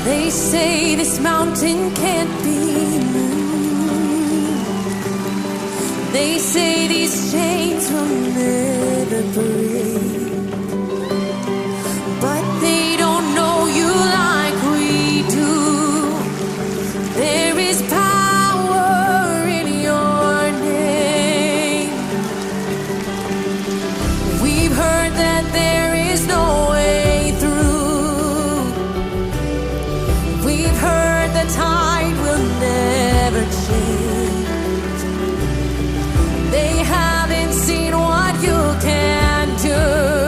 They say this mountain can't be moved. They say these chains will never break. But they don't know you like we do. There is power in your name. We've heard that there is no way through. We've heard the tide will never change. They haven't seen what you can do.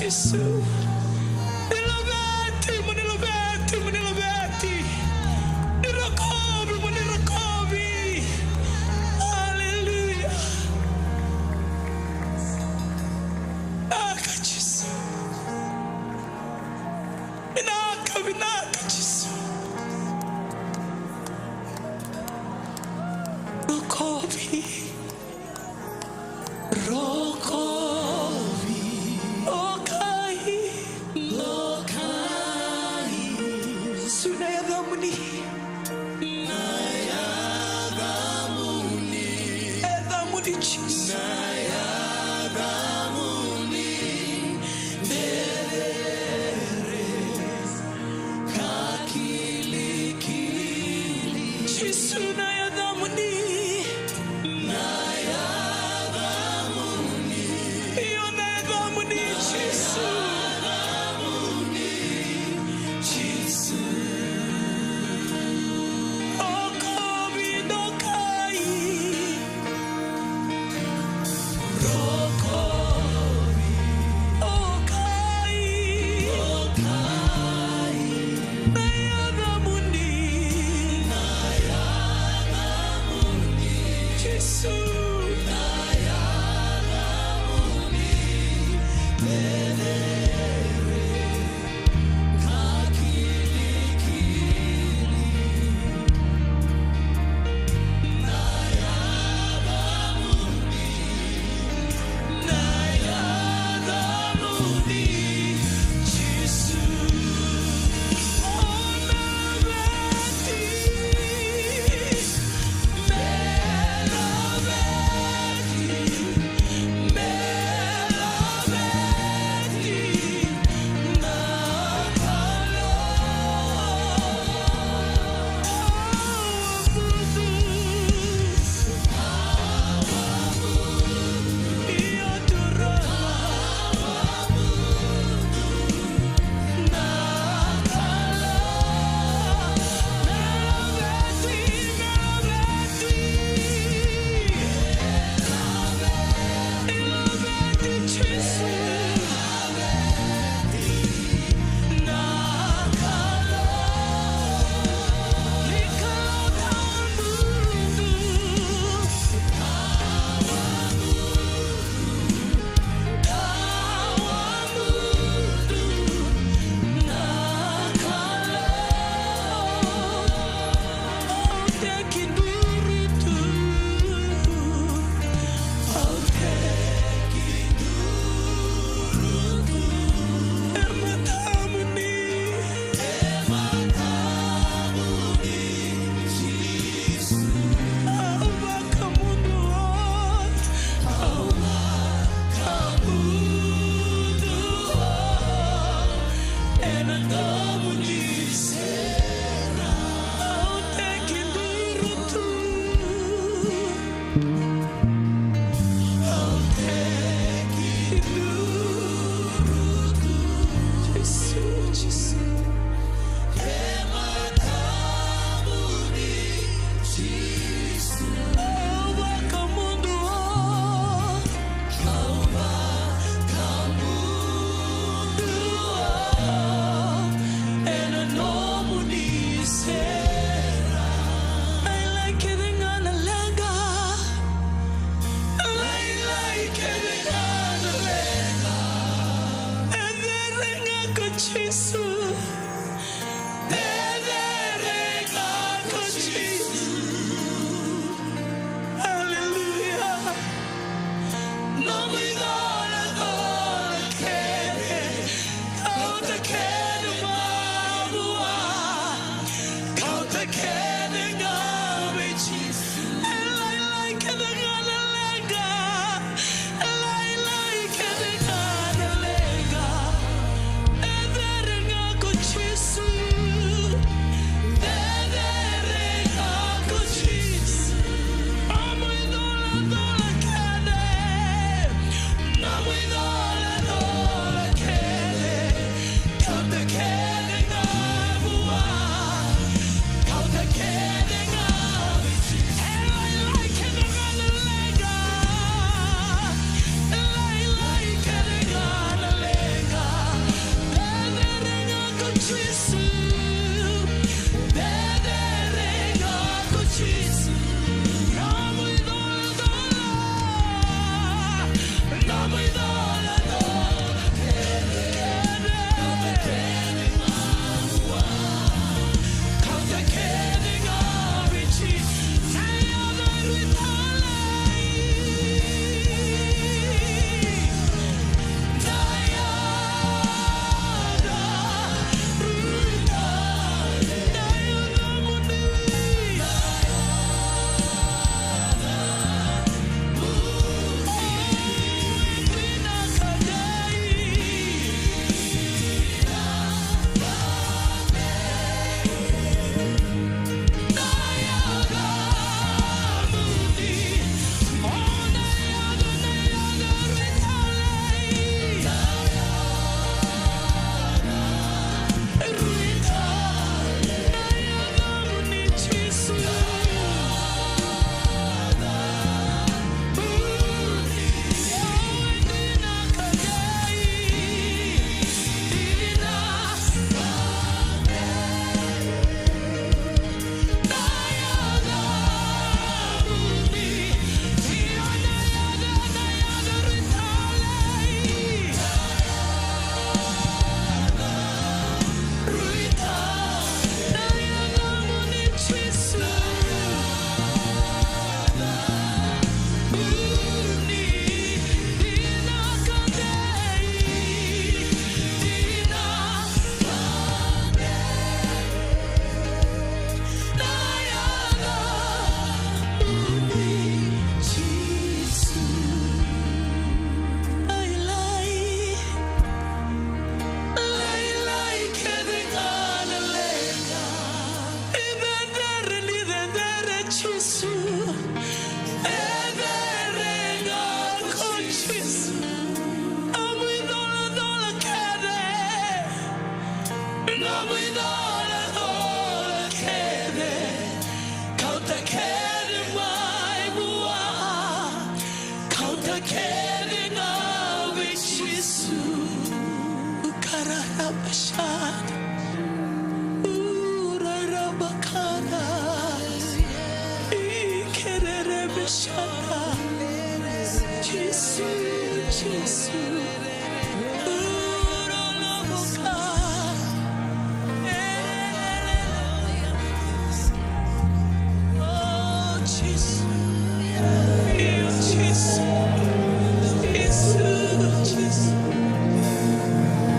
Gesù. Nilabeti, nirakobi. Alleluia. Naka Gesù. Vinaka Gesù. Rokobi. Sunayadamuni. Edamuni Jesus.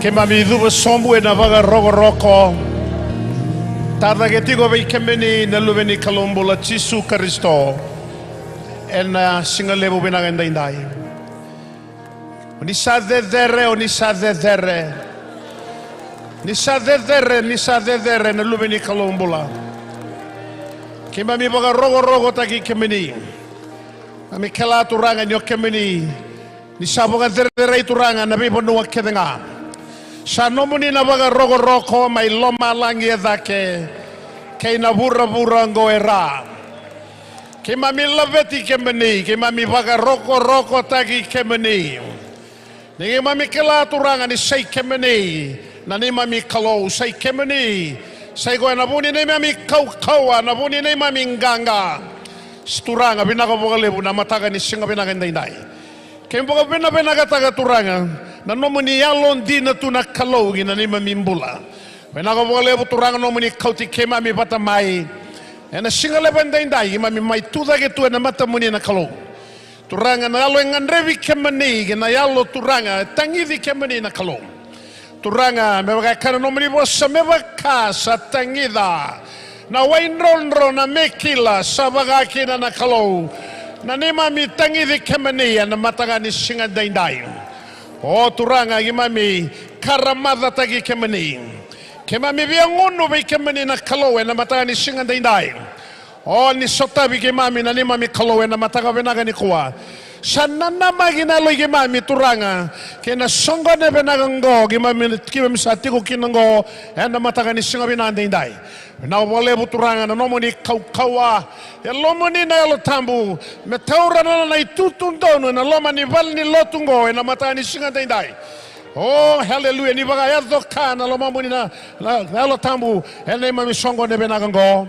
Ke mami duwa sombu na vaga rogo roko. Tada ke tigo vei kemeni na luveni kalombola Jesu Kristo. Ena singa levo benanga indai. Ni sa dedere o ni sa dedere. Ni sa dedere na luveni kalombola. Ke mami vaga rogo taki kemeni. Mami kela turanga nyo kemeni. Ni sa vaga dedere turanga na bibo nuwa kedenga. Sa nomuni na vaga rogo roko mai loma langi edake kei na bura ngo era ke mami laveti kemeni ke mami vaga roko tagi kemeni ni mami kela turanga ni sei kemeni na ni mami kalau sei kemeni sei go na buni ni mami kau na buni ni mami nganga sturanga binaka bogalebu na mataga ni singa binaka ndai ke boga binaka taga turanga na nomuni yalon dina tuna kalau gina ni mamimbula wena ko bole buturang nomuni kauti kema mi bata mai ena singale bandai dai mami mai tuda ke tu na mata muni na kalau turanga na yalo ngandrevi kemani gina yalo turanga tangi di kemani na kalau turanga me baga kana nomuni bossa me baka sa tangida na wainronro na mekila sa baga kina na kalau na ni mami tangi di kemani na mata ni singa dai oh turanga gimami karamada tagi kemani kemami biangono be kemani na kalowe na matani singa dai oh ni sotabi gimami na ni mami kalowe na mataga benaga ni kuwa sanana magina lo gimami turanga kena songo ne benaga ngo gimami kimami satiku kinango na mataga ni singa benaga dai na wale buturanga na nomoni kawa ya lomoni na yalo tambu me taura na itutundono na loma ni valni lotungo na matani singa dai oh hallelujah ni baga ya dokana loma moni na yalo tambu ene mami songo ne benaga ngo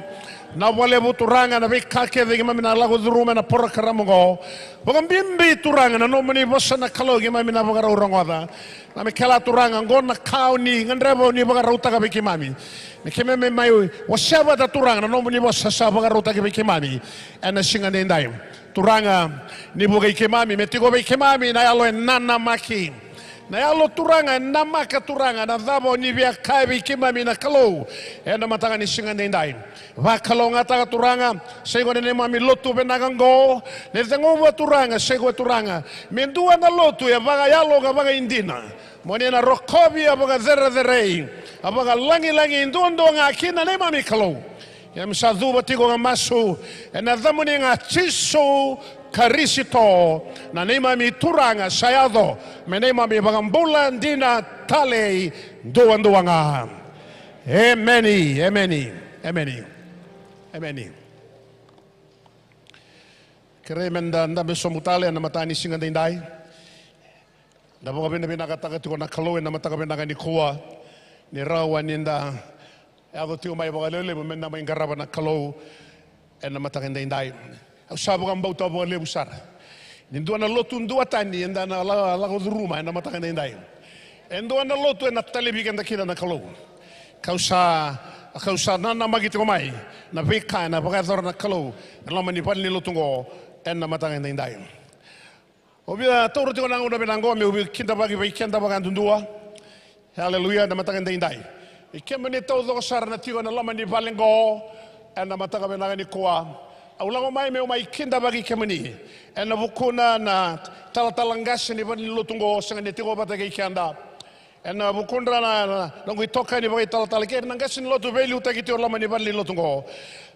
na wale buturanga na bikake de mami na lago duruma na porra karamongo bogam bimbi turanga na nomoni bossa na kalogi mami na baga urangoda na me kala turanga ngona kauni ngandrebo ni baga rauta ka biki mami ni kememe mai wasaba da turanga na nomoni bossa sa baga rauta ka biki mami ena singa ndai turanga ni boga ke mami metigo biki mami na yalo nana maki na yalo turanga namaka turanga na dhabo ni bia kai biki mami na kalo ena matanga ni singa ndai va kalo ngata turanga sego ne mami lotu benagango ne tengo turanga sego turanga mendua na lotu ya vaga yalo ga vaga indina moni na rokobi abaga zerei abaga langi indondo nga kina ne mami kalo ya msadu batigo nga masu na dhamuni nga chiso karisito na ne mami turanga sayado me ne mami bagambula ndina tale ndo nga Amen. Kere menda ndabe somutale na matani singa dai. Ndabo benda nakataka tiko na kalowe na mataka benda ni kuwa ni rawa ninda. Ado tio mai bogalele menda mai ngaraba na kalow na mataka dai. Au sabu gamba uta bogale busar. Nindu na lotu ndu atani enda na la ruma na mataka dai. Endo na lotu na telebi kenda kina na kalow. Kausa nana magiti ko mai na vika na bagador na kalau na mani palni lotungo na matanga ndai obia toro tiko nango na benango me ubi kinda bagi bai kenda bagandundua haleluya na matanga ndai ikemene todo sar na tiko na lamani valengo na matanga benanga ni kwa aulango mai me mai kinda bagi kemeni na bukuna na talalangas ni bani lotungo sanga tiko batagi kenda ena bukundra na ngui toka ni bagai tal ke nangasin lotu velu takiti orlama ni bali lotungo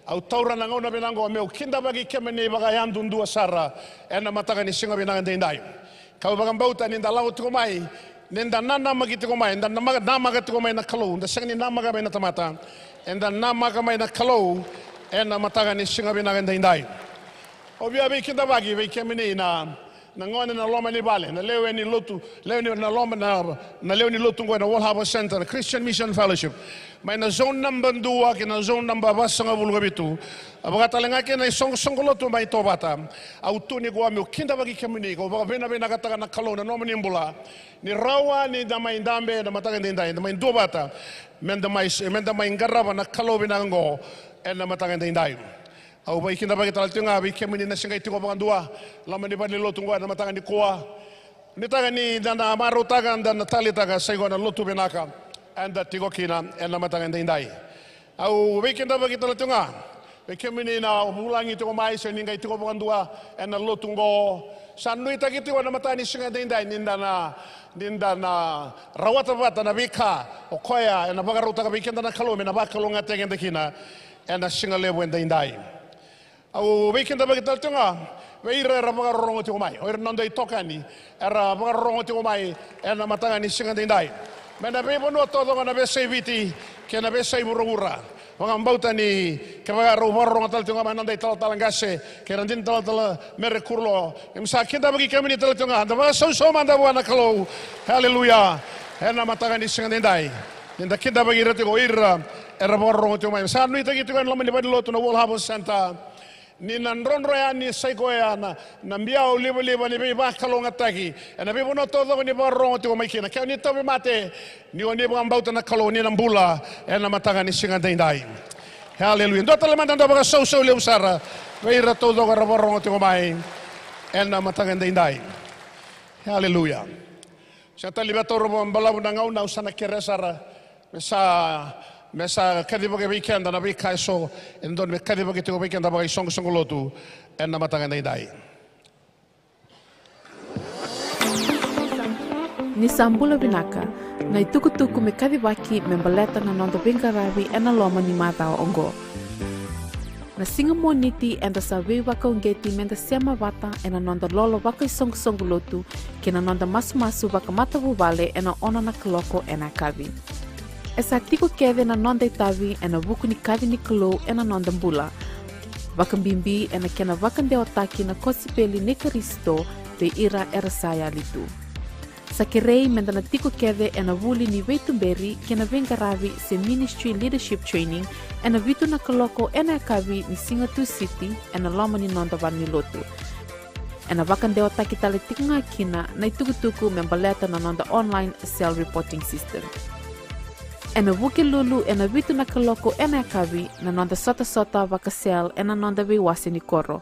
au taura na ngona benango meu kinda bagi kemeni bagai andundua sara ena mataka ni singa benanga ndai kau bagam bauta ni ndalau tu mai Nenda nana magiti ko mai, nda nama gati ko mai na kalau, nda sengni nama ga mai na tamata, nda nama ga mai na kalau, ena mataga ni singa binaganda indai. Obia be kinda bagi be kemini na ngone na loma ni bale, na lewe ni lotu, lewe ni na loma na lewe ni lotu ngoi na World Harvest Center, Christian Mission Fellowship. May na zone number 2 ke na zone number 2 nga bulga bitu. Abaga talenga ke na song lotu may tobata. Auto ni gwa mi kinda bagi kemini ko ba bena kataga na kalo na loma ni mbula. Ni rawa ni damay ndambe na mataga ndinday, damay dobata. Menda may ngaraba na kalo binango en na mataga ndinday. Au ba ikinda bagi tal tunga bi kemini na singa itiko pangandua lama ni bani lotu ngwa na matanga ni koa ni taga ni dana amaru taga dana tali taga saigo na lotu benaka anda tiko kina en na matanga ndai au ba ikinda bagi tal tunga bi kemini na mulangi tiko mai se ninga itiko pangandua en na lotu ngo sanui tagi tiko na matani singa ndai nindana rawata bata na bika okoya en na bagaru taga bi kinda na kalo me na bakalo ngate ngende kina en na singa lebo ndai. Au weekend bagi tal tunga weira rabaga rongo ti mai oir nando I tokani era baga rongo ti mai ena matanga ni singa dindai mena be bono todo na be seviti ke na be sei burura wanga mbauta ni ke baga rongo tal tunga nando tal talangase ke randin tal mere kurlo imsa kinda bagi kami ni tal tunga da ba so manda buana kalau haleluya ena matanga ni singa dindai ninda kinda bagi rete go ira era baga rongo ti mai sa nui tagi tu kan lomi ni lotu na World Harvest Center ni nandronro ya ni saiko ya na mbia ulibo ni be ba kalonga taki na be bono todo ni ba rongo ti mai kina ka ni tobe mate ni oni ba mbauta na kaloni na mbula na matanga ni singa dai haleluya ndo tala manda ba so le usara be ra todo ga rongo ti mai na matanga dai haleluya sa talibator mo mbala na ngau na usana keresara mesa kadi bagi weekend na bi kaiso endon me kadi bagi tiko weekend na bagi song lotu en na matanga dai ni sambula binaka na itukutuku me kadi baki me baleta na nondo bingaravi en na loma ni mata ongo na singa moniti en da sawe waka ungeti menda sema wata en na nondo lolo waka song lotu ke na nondo masu waka mata vale en na ona na kloko en na kavi esa tiko keve na nonda itavi e na vuku ni kavi ni klo e na nonda mbula. Wakambimbi e na kena wakande otaki na kosipeli ni Kristo pe ira era saya litu. Sakirei menda na tiko keve e na vuli ni veitumberi kena vengaravi se ministry leadership training e na vitu na kaloko e na kavi ni Singatu City e na loma ni nonda vani lotu. E na wakande otaki tale tiko nga kina na itukutuku membaleta na nonda online cell reporting system. E na wuki lulu e na vitu na kaloko e na kavi na nonda sota wakasel e na nonda wasi ni koro.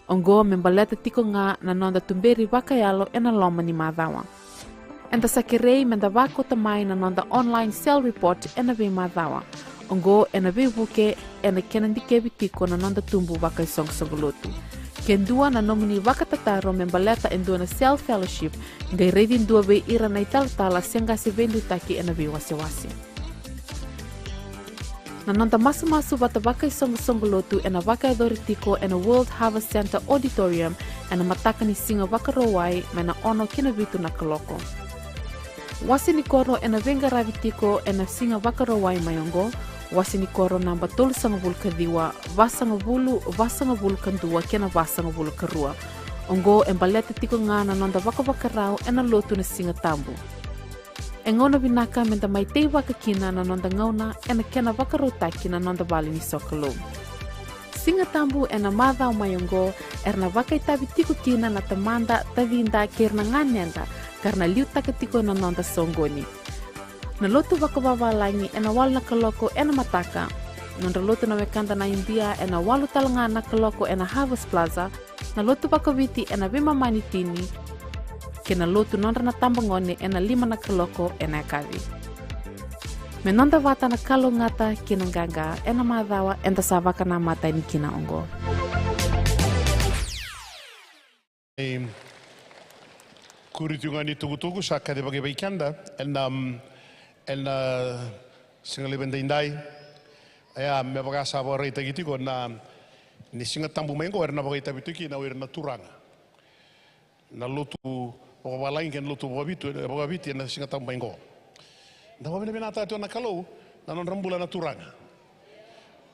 Ongo membaleta tiko nga na nonda tumberi wakayalo e na loma ni madhawa. Enda sakirei menda wako tamai na nonda online cell report e na madhawa. Ongo e na wuke e na kenandikebi tiko na nonda tumbu wakai songlotu. Kendua na nomini wakatataro membaleta endua na cell fellowship ngai redin dua we ira na italtala senga se vendu taki e na wasi. Na nonda masu wata wakai songlotu e na wakai doritiko e na World Harvest Center Auditorium e na mataka ni singa wakarowai me na ono kina vitu na kaloko. Wasi ni koro e na venga ravitiko e na singa wakarowai mayongo, wasi ni koro namba tolu sanga vulu kadiwa, vasanga vulu kandua kena vasanga vulu karua. Ongo e baleta tiko nga na nonda wakarau e na lotu na singa tambu. E ngona binaka menda mai tei wakakina na nonda ngauna e na kena wakarotaki na nonda bali ni sokalo. Singa tambu e na madhao mayongo er na wakai tabi tiko kina na tamanda tavinda kerna nganenda karena liu takatiko na nonda songoni. Na lotu wakawawalangi e na walu na kaloko e na mataka. Nonda lotu na wekanda na India e na walu talanga na kaloko e na Harvest Plaza. Na lotu wakawiti e na wima manitini. Ke na lotu nonda na tambangone e na 5 na kaloko e na kavi. Me nonda wata na kalo ngata kina ganga e na madhawa e na savaka na mata ni kina ongo. Kuritungan ni tugu sa kade bagi baikanda en singali bendai ya me baga sabo rita gitu ko na ni singa tambu mengo er na bagai tabituki na wer na turanga na lutu o wala ingen lutu wabiti na singa tambo ingo da wabene benata to na kalau na non rambula na turanga.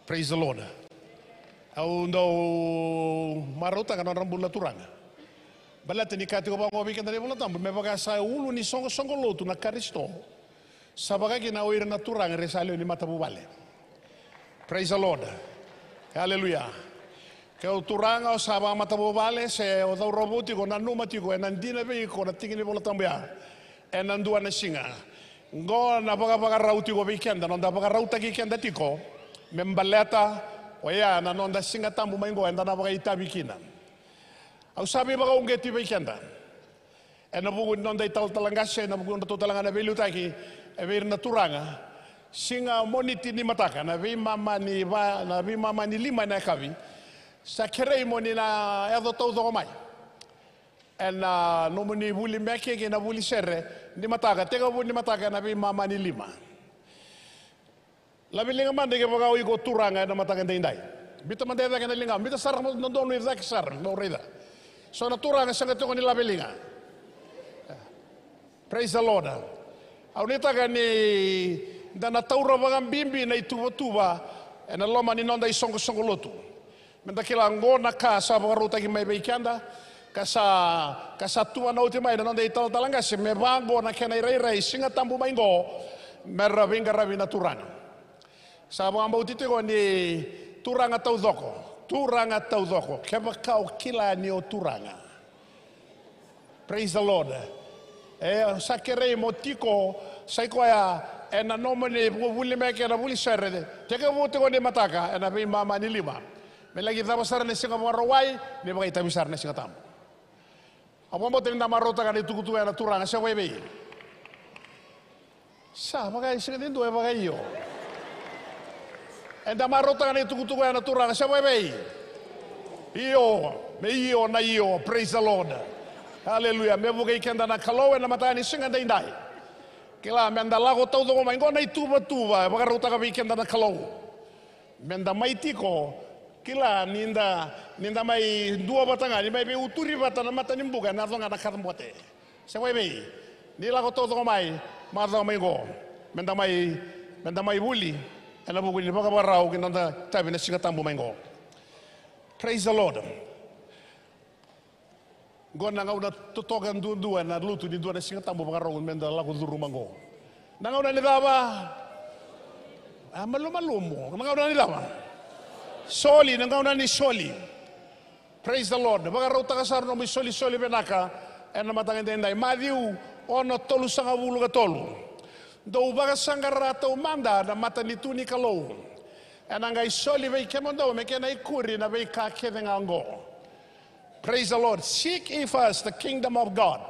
Praise the Lord. Au ndo marota ka non rambula turanga balate ni kati ko bango weekend na tambo me baga sa ulu ni songo lotu na Kristo sabaga ki na oira na turanga resale ni matabu vale. Praise the Lord. Hallelujah. Ke o turanga o saba matabu vale se o dau roboti ko na numati ko na ndina be ko na tingini bola tambia e na ndua na singa ngo na baga rauti ko weekend na nda baga rauta ki kenda tiko membaleta o ya na nonda singa tambu maingo enda na baga itabikina au sabi baga ungeti weekend e na bugu nonda ital talangase na bugu nda talanga na belutaki e ver na turanga singa moniti ni mataka na vi mama ni lima na kavi sa kerei moni na edo tau do mai en no moni buli meke ke na buli serre ni mataka tega buli mataka na vi mama ni lima la bilinga mande ke baga go turanga na mataka ndai bita mande da ke na linga bita sar no do no zak sar no rida so na turanga sanga to ni la bilinga. Praise the Lord. Au nita ka ni dana taura wagang bimbi na ituwa e na loma ni nonda isongo lotu menda kila ngona ka sa baruta ki mai beikanda kasa tua na uti mai na nonda ital talanga se me bango na kena rei singa tambu mai ngo merra vinga ravi na turanga sa bamba uti ko ni turanga tau doko keba kau kila ni o turanga. Praise the Lord. Sakere motiko sai koya e na nomone buli meke na buli serre teke vote ko de mataka e na be mama ni lima me lagi tava sar ne singa morowai ne ba ita bisar ne singa tam abo mo tenda marota ka ni tukutu na turanga se webe sa ba ga singa dindo e ba ga io e da marota ka ni tukutu na turanga se webe io na io. Praise the Lord. Hallelujah. Me buga ikenda na kalowe na matani singa dai kila menda lago tau do mai ngona ituba baga ruta ka weekend na kalau menda mai tiko kila ninda mai dua batanga ni mai be uturi batana mata nimbuga na zonga na katambote se wai be ni lago tau do mai marda mai go menda mai buli ela bugu ni baga barau kinanda tabi na singa tambu mai go. Praise the Lord. Gona ngauna tutogan dua na lutu di dua na singa tambo bagarong menda lagu duru mango. Nangauna ni daba malumo. Nangauna ni daba soli nangauna ni soli. Praise the Lord. Bagarong takasar no mi soli benaka ena matanga dendai Matthew ono tolu sanga bulu ka tolu. Do baga sangara to manda na mata ni tuni kalau. Ena ngai soli be kemondo me kena ikuri na be ka kevengango. Praise the Lord. Seek ye first the kingdom of God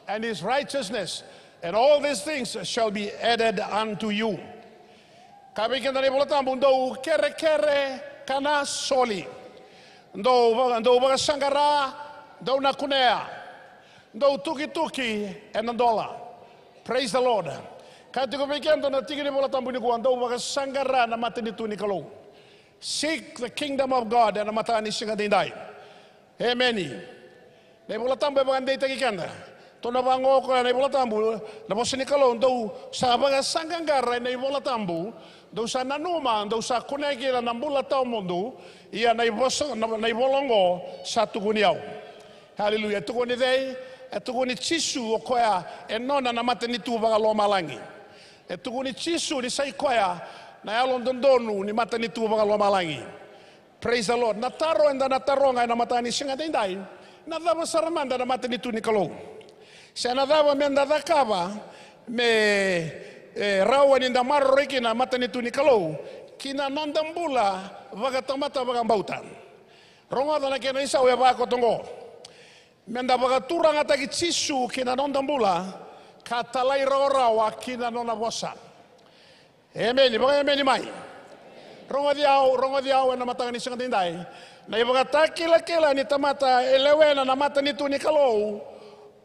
and his righteousness, and all these things shall be added unto you. Kabi kenda ni bola tambu ndo kere kana soli. Ndo baga sangara ndo na kunea. Ndo tuki enandola. Praise the Lord. Kati ko bigendo na tigi ni bola tambu ni kuwa ndo baga sangara na mata ni tuni kalau. Seek the kingdom of God and mata ni singa dindai. Amen. Na bola tambu ba andai tagi kanda. To na bango ko na bola tambu na bosi ni kalau ndo sa baga sangangara na bola tambu ndo sa nanuma ndo sa kunegi na bola tamundo ia na bolongo sa tuguniau. Hallelujah. Tuguni dei tuguni chisu koya enona na mata ni tu baga lo malangi. Tuguni chisu ni sai koya na yalon dondonu ni mata ni tu baga lo malangi. Praise the Lord. Nataro enda nataro ngai na mata ni singa dindai. Na dava saramanda na mata ni tu ni kalau. Sa na dava menda dakaba me rawa ni ndamaro riki na mata ni tu ni kalau. Kina nandambula vaga tamata vaga bautan. Ronga dana kena isa we ba ko tongo. Menda baga turanga tagi chisu kina nandambula katalai rawa kina nona bosa. Amen. Baga amen mai. Ronga diao na mata ni singa dindai. Na ibaga takila ni tamata elewena na mata ni tu ni kalau.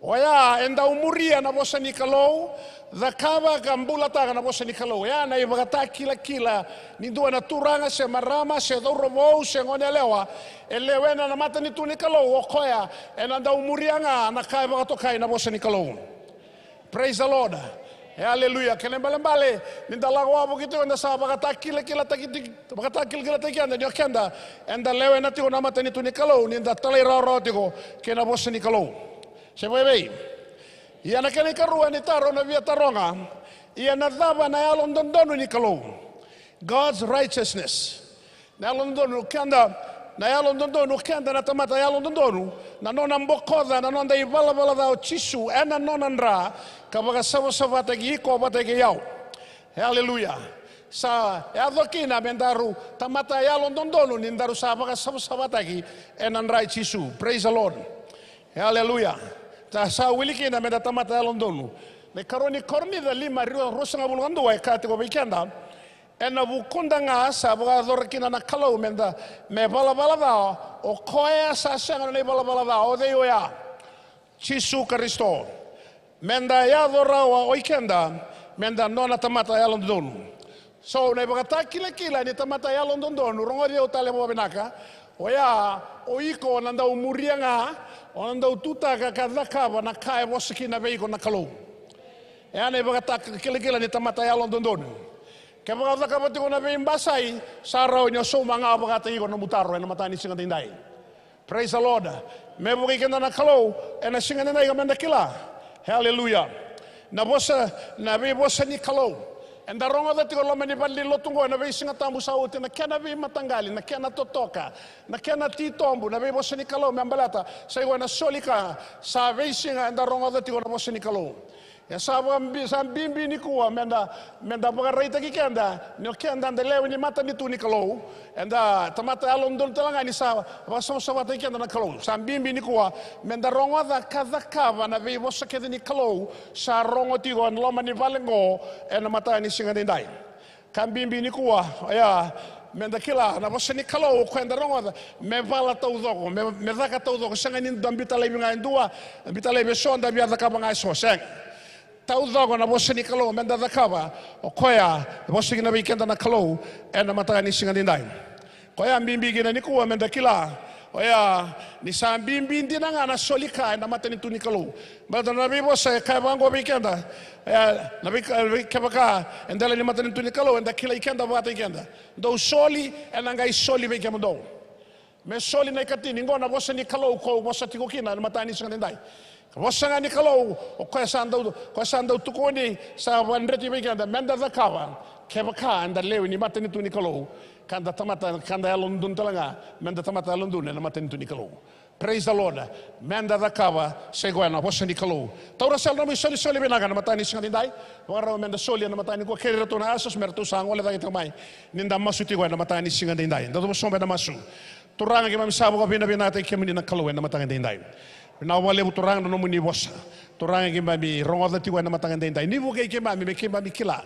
Oya enda umuria na bosa ni kalau zakava gambula taga na bosa ni kalau ya na ibagata kila ni dua na turanga se marama se dorovo se ngonelewa elewena na mata ni tuni kalau okoya enda umuria nga na kai bagato kai na bosa ni kalau. Praise the Lord. Haleluya. Kene balembale ni dalawa begitu enda sa bagata kila takiti bagata kila takianda ni okenda enda lewena tiko na mata ni tuni kalau ni enda talai roro tiko kena bosa ni kalau. Sebebe, ia nak kena karua ni taro na via taronga, ia na dava na yalon dondonu ni kalau. God's righteousness. Na yalon dondonu kanda, na yalon dondonu kanda na tamata yalon dondonu, na nona mbokoda na nona ibala da chisu, ena nona ndra, kabaga sawa tagi iko batagi yau. Hallelujah. Sa yadokina mendaru tamata yalon dondonu nindaru sabaga sawa tagi ena ndra chisu. Praise the Lord. Hallelujah. Ta sa wiliki na meda tamata ya Londonu. Ne karoni korni da lima rio rosanga bulgando wa kati ko bikenda. Ena bukunda nga sa buga dorkina na kalau menda me bala da o koya sa sanga ne bala da o de ya. Chisu Kristo. Menda ya dora wa oikenda menda nona tamata ya Londonu. So ne buga ta kila ni tamata ya Londonu rongo dio tale mo benaka. Oya oiko nanda umuria nga onanda ututa kakadakava na kai bosiki na veiko na kalau. Ene bagata kila ni tamata ya London. Ke bagata kabati ko na vein basai sarau nyo so mga bagata iko na mutaro na matani singa tindai. Praise the Lord. Me buki kenda na kalau ena singa tindai kamenda kila. Hallelujah. Na bosa na ve bosa ni kalau. Enda rongo dati ko lomani bali lotungo na ve singa tambu sauti na kena ve matangali na kena totoka na kena titombu na ve bosa ni kalau membalata sa iwa na solika sa ve singa enda rongo dati ko na bosa ni kalau ya sa bimbi ni kuwa menda bagarai taki kenda ni kenda anda lewe ni mata ni tu ni kalau enda tamata alon dol talanga ni sa baso sa wata kenda na kalau sa bimbi ni kuwa menda rongo da kava na ve bosa keda ni kalau sa rongo ti ko lomani valengo ena mata ni singa dindai kan bimbi ni kuwa ya menda kila na bosa ni kalau kwenda rongo me vala tau doko me daka tau doko sanga ni dambita lebe nga ndua bita lebe sonda bia daka banga so seng tau doko na bosa ni kalau menda daka ba o koya bosa ni na weekend na kalau ena mata ni singa dindai koya bimbi gina ni kuwa menda kila oya ni sa bimbi ndina nga na solika na mata ni tu ni kalau bada na bibo sa kaya bango weekenda ya na bika endala ni mata ni tu ni kalau enda kila ikenda bata ikenda do soli enanga isoli beke mdo me soli na ikatini ngona bosa ni kalau ko bosa tiko kina na mata ni singa dindai bosa nga ni kalau o ko sanda tukoni sa bandreti beke menda zakava kebaka anda lewi ni mata ni tu ni kalau kanda tamata kanda ya London talanga menda tamata London na mata ni tu ni kalau. Praise the Lord. Menda zakava seguana bosa ni kalau. Taura sel no mi soli benaga na mata ni singa dindai. Wara menda soli na mata ni ko kere to na asos mertu sang ole da itamai. Ninda masuti ko na mata ni singa dindai. Ndado mo sombe na masu. Turanga ki mamisabu ko bina tay kemini na kalau na mata ni dindai. Na wale turanga no muni bosa. Turanga ki mami rongo da ti ko na mata ni dindai. Ni bo ke mami me ke mami kila.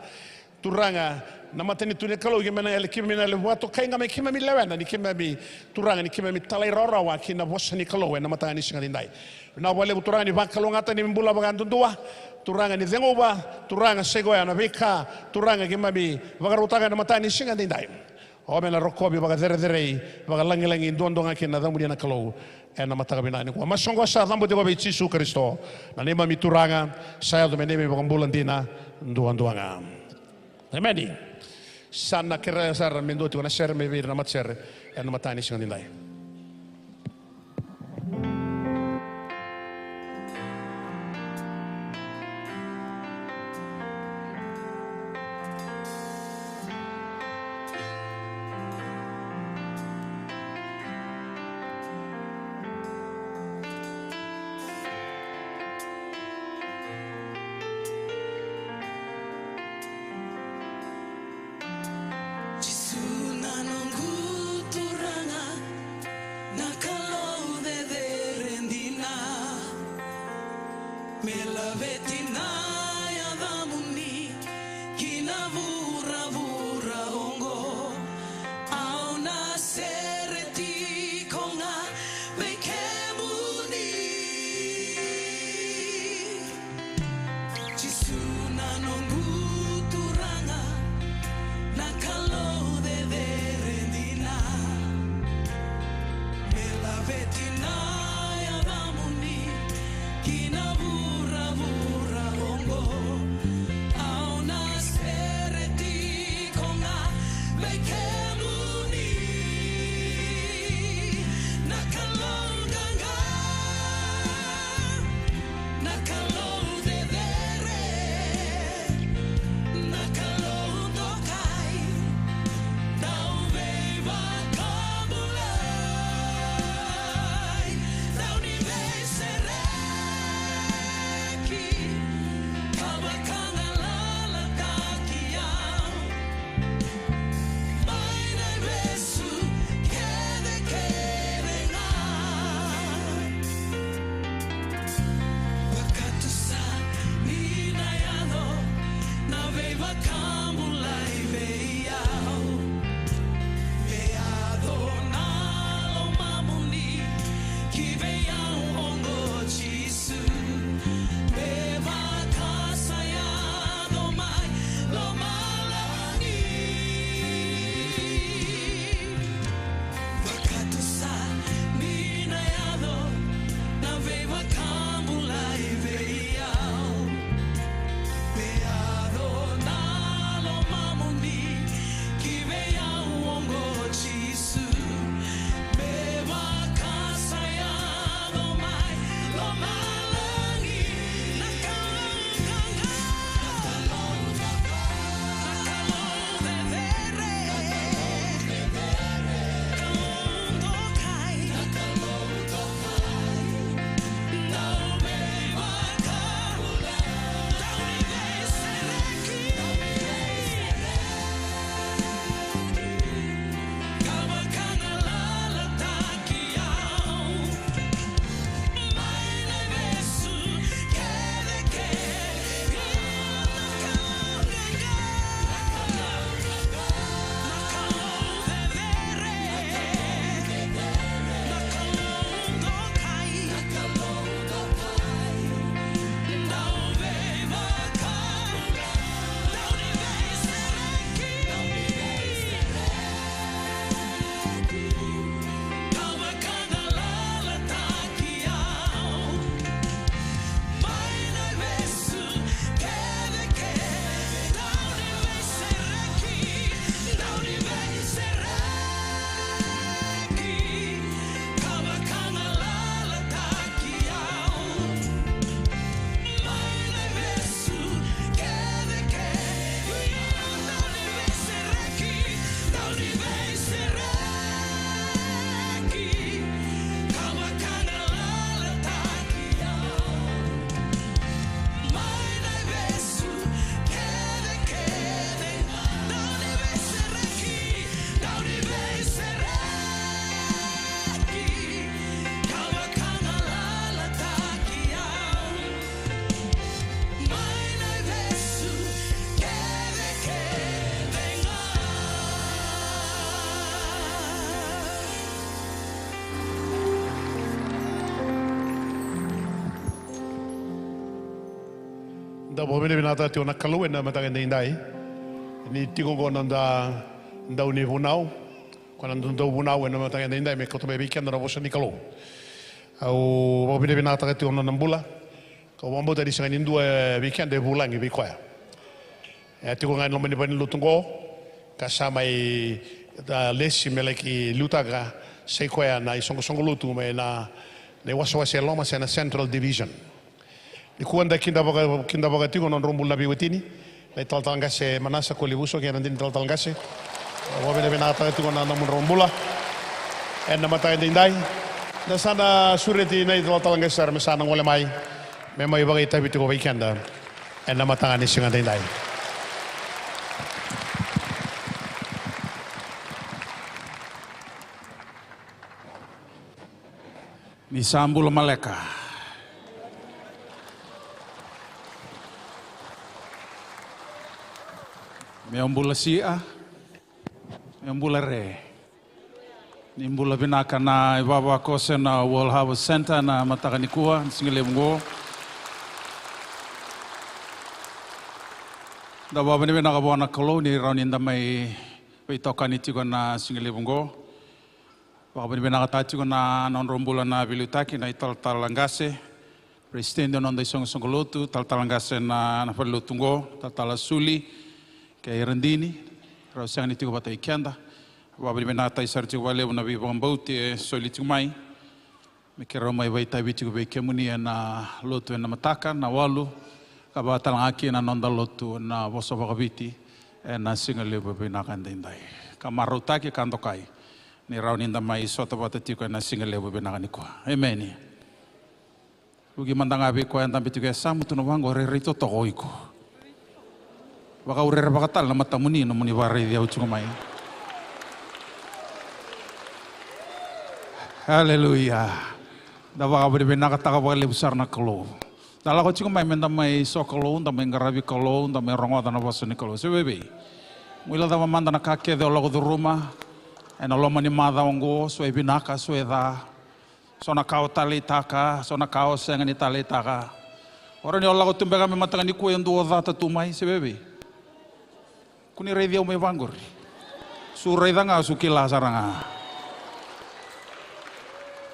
Turanga na mata ni tuni kalau gimana ele kimina le wato kainga me kimami lewena ni kimami turanga ni kimami talai rorawa kina bosa ni kalau na mata ni singa dindai na wale turanga ni bakalo ngata ni mbula bagantu dua turanga ni zengoba turanga segoya na beka turanga gimami bagarutaga na mata ni singa dindai o mena rokobi baga dere baga langi ndondonga kina damu na kalau na mata kabina ni kwa masongo sa dambo de gobe Yesu Kristo na nema mi turanga saya do meneme bagambulan dina nduanga Amen. Sana kira sar mendoti wana share me vir na matser en matani singa dindai. Da bo bine binata te ona kalu na matanga ndai. Ni tiko go nanda ndau ni vunau. Kona ndau vunau na matanga ndai me koto me weekend na vosa ni kalu. Au bo bine binata te ona nambula. Ko wambo tadi sanga nindu weekend de bulangi bi kwa. Tiko ngai no mani bani lutungo. Kasamai da lesi meleki lutaga sei kwa na isongo lutu me na ne wasa loma na Central Division. Di kuanda kinda baga tiko non rombul nabi wetini. Le taltanga se manasa ko libuso ke nandin taltanga se. Wa bene benata tiko na namun rombula. En na mata ndai. Na sana sureti na taltanga sar mesana ngole mai. Me mai baga itabi tiko weekenda. En na mata ni singa ndai. Ni sambula maleka. Meambula sia, meambula re. Ni mbula binaka na ibaba kose na World Harvest Center na Matakanikua, Singile Mungo. Da baba ni binaka buana kolo ni rauninda mai peitokani tiga na Singile Mungo. Baba ni binaka tati na non rombula na bilutaki na ital talangase. Presidente non dai song lotu tal talangase na falutungo tal talasuli. Kaya rendini, rasa ni tiga bata ikianda, wabali menata isar tiga wale una bibang bauti soli tiga mai, mikir ramai baita bici gue kemuni na lotu na mataka na walu, kabata langaki na nonda lotu na boso bakabiti na singa lebo benakan dindai, kamarutaki kantokai, ni rauninda mai sota bata tiga na singa lebo benakan ikua, amen. Ugi mandangabi ko yang tampi tiga samu tu nawango rerito toko iku. Baka urera baka tal na matamuni na muni waray diyaw tsumay. Hallelujah. Da baka beri nakataka baka lebusar na kalo. Dala ko tsumay menda may so kalo, da may ngarabi kalo, da may rongo da na baso ni kalo. Sebebe. Mula da mamanda na kake de olago do ruma. Ena loma ni mada ongo, so binaka so eda. So na kao talitaka, so na kao senga ni talitaka. Ora ni olago tumbega me matanga ni kuya ndo data tumay sebebe. Kuni redia umay vangor. Suray da nga sukila saranga.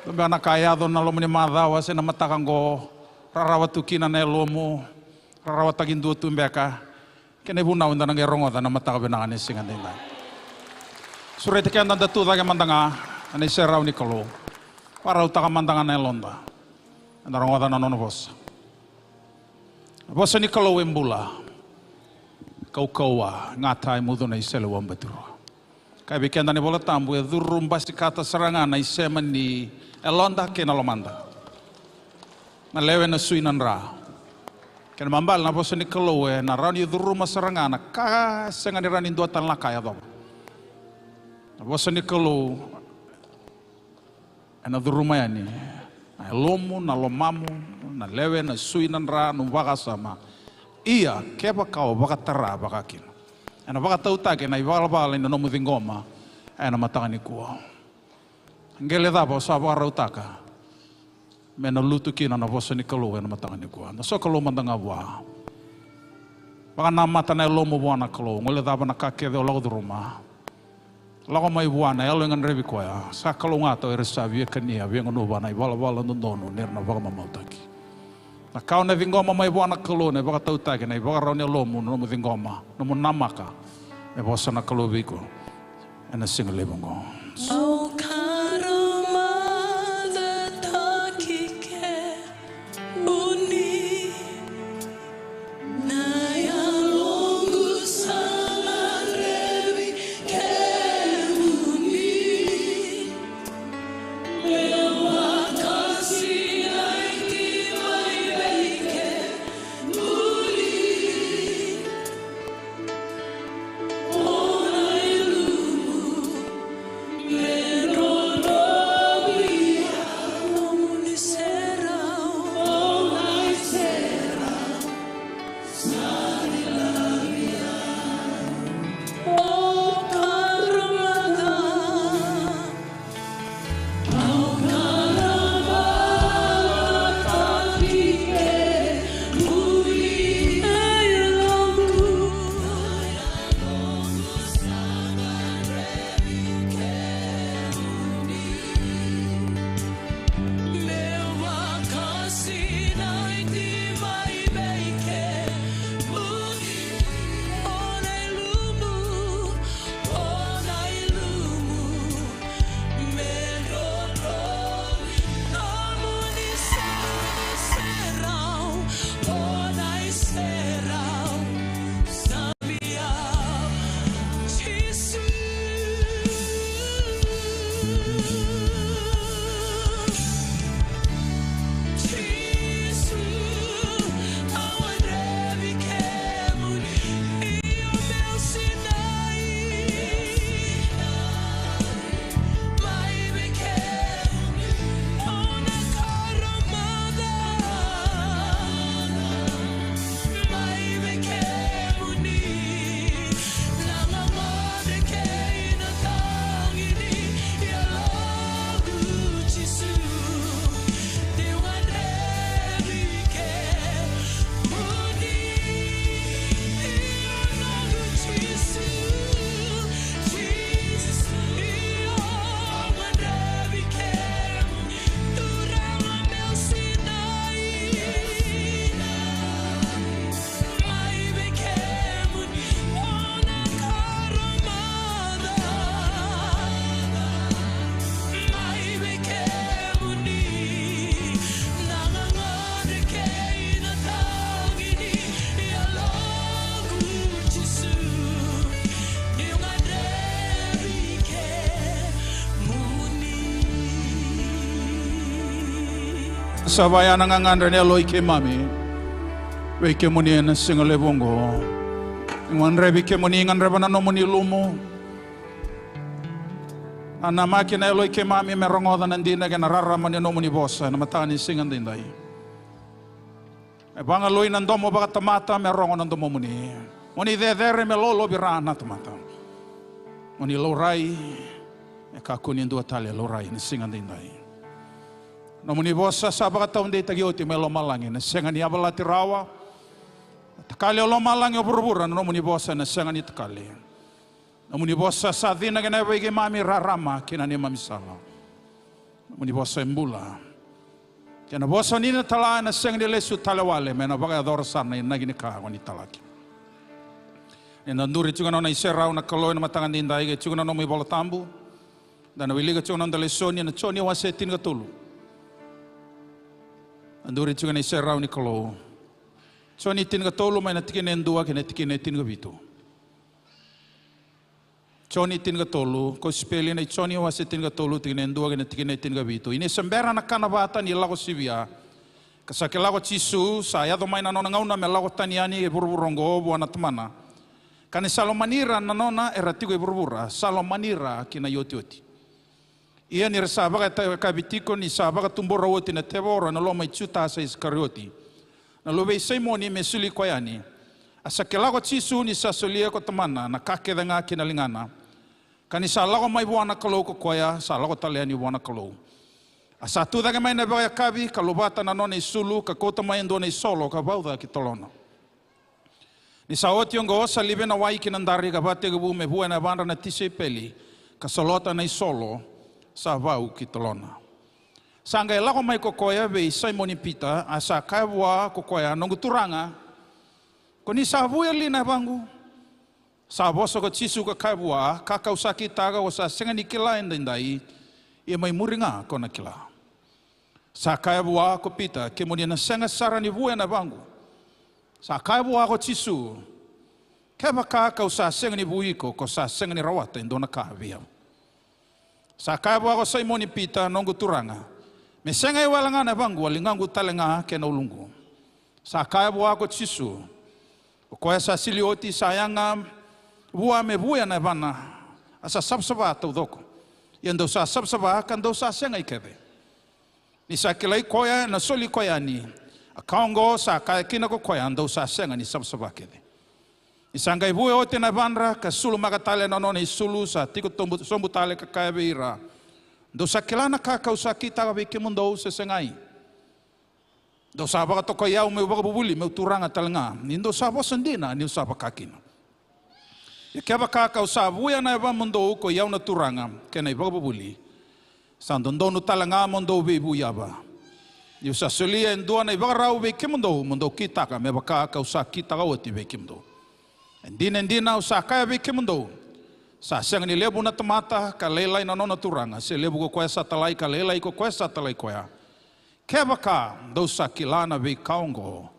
Tumba na kaya do na lomo ni madawa se na matakang go rarawat tukina na lomo rarawat tagin do tumbeka. Kene buna unda nang erongo da na mataka benangan ni singan din. Suray te kanda datu da mandanga ani seraw ni kalo. Para utaka mandanga na londa. Anda rongo da na nono bos. Bos ni kalo embula. Kau-kaua ngatai mudo na iselo wambaturo. Kaya bikenda ni bola tambu ya durum basi kata serangan na iseman ni elonda ke na lomanda. Na lewe na suinan ra. Kaya mambal na bosa ni kalowe na rani durum serangan na kasengan ni ranin duatan lakaya do. Na bosa ni kalo na duruma yani. Na lomo na lomamu na lewe na suinan ra numbaga sama. Iya, keba kau baka tara baka kin. Ana baka tau take na ibala ina nomu dingoma. Ana matanga ni kuwa. Ngele da bo sa baka rautaka. Mena lutu kina na bosa ni kalu ana matanga ni kuwa. Na so kalu mandanga wa. Baka na mata na lomu buana kalu. Ngele da na kake de lago rumah. Lago mai buana elo ngan rebi kuwa. Sa kalu ngato eresa vie kania vie ngonu bana ibala ndono nerna baka mamautaki. Na kau na vingoma mai buana kalo na baka tautake na baka raune lomu no mu vingoma no mu namaka e bosa na kalo biko ana singa lebongo. Oh karma the takike uni na ya longu sana revi kemuni mewa kasi Yeah. sabaya nangangan rene loy ke mami. We ke muni na singale bongo. Ngan rebi ke muni ngan reba na no muni lumo. Ana makina loy ke mami merongo da nandina ke narara mani no muni bossa na matani singan dindai. E banga loy nandomo baka tamata merongo nandomo muni. Muni de me lolo birana tamata. Muni lorai e kakuni ndua tali lorai na singan dindai. Namuni bossa sabaka taon de tagioti melo malangi na singan ni abala tirawa. Takali lo malangi obur-buran namuni bossa na singan ni takali. Namuni bossa sa dina gana bagi mami rarama kina ni mami sala. Namuni bossa embula. Kena bossa ni na tala na singan ni lesu talawale mena baga ador sana na gini ka wani talaki. Ina nduri juga na iserau na kaloy na matangan dindai ke juga na mo bola tambu. Dan wiliga juga na lesoni na choni wasetin katulu. Anduri juga na iserau ni kalo. Choni tin katulu may natikin endua ke natikin tin kabito. Choni tin katulu ko speli na choni wasetin katulu tin endua ke natikin tin kabito. Ini sembera na kanabata ni lago sibia. Kasakela ko chisu saya do may nanona ngauna me lago taniani e burburongo buana temana. Kani salomanira nanona eratigo e burbura salomanira kina yoti. Ia ni resaba kabitiko ni saba katumbora woti na tebora na loma ichuta sa iskarioti. Na lobe Simoni mesuli koyani. Asakela ko chisu ni sasolia ko temana na kake nga kinalingana. Kani salago mai buana kalau ko koya salago taliani buana kalau. Asatu daga mai na baya kabi kalobata na nona isulu ka kota mai ndo na isolo ka bauda kitolona. Ni saoti ngo sa libe na wai kinandari ka bate gabu me buana banda na tise peli ka solota na isolo. Sa vau kitolona. Sanga elako mai kokoya be Simon Peter asa kawa kokoya nongu turanga. Koni sa vueli na bangu. Sa boso ko chisu ka kawa kakau sakita ka sa senga nikila endai ia mai muringa kona kila. Sa kawa ko Peter kemoni na senga sarani vue na bangu. Sa kawa ko chisu. Keba kakau sa senga ni vuiko ko sa senga ni rawata indona kahvia. Sa kaya ako Simon Peter nongu turanga. Mesenga iwalanga na bangu walingangu talenga kena ulungu. Sa kaya ako chisu. Koya sa silioti sayanga bua me buya na bana. Asa sabsaba tau doko. Yando sa sabsaba kando sa senga ikebe. Ni sa kilai koya na soli koya ni. Akaongo sa kaya kina ko koya ando sa senga ni sabsaba kebe. Isangay buhay o tinabandra, kasulu makatali na noon isulu sa tikot sombutali kakaya beira. Do sa kilana kakausa kita kabiki mundo sa sengay. Do sa baka tokoyaw may baka bubuli, may turanga talanga. Nindo sa bo sandina, nindo sa bakakina. Kaya baka kakausa buhay na iba mundo ko yaw na turanga, kaya na iba bubuli. Sa dondo no talanga mundo bibuya ba. Yung sa sulia indua na iba raw biki mundo kita ka, may baka kakausa kita kawati biki mundo. Endina usakaya biki mundo. Sa siang ni lebu na tamata kalelai na nona turanga. Si lebu ko koya sa talai kalelai ko koya sa talai koya. Kebaka do sa kilana be kaongo.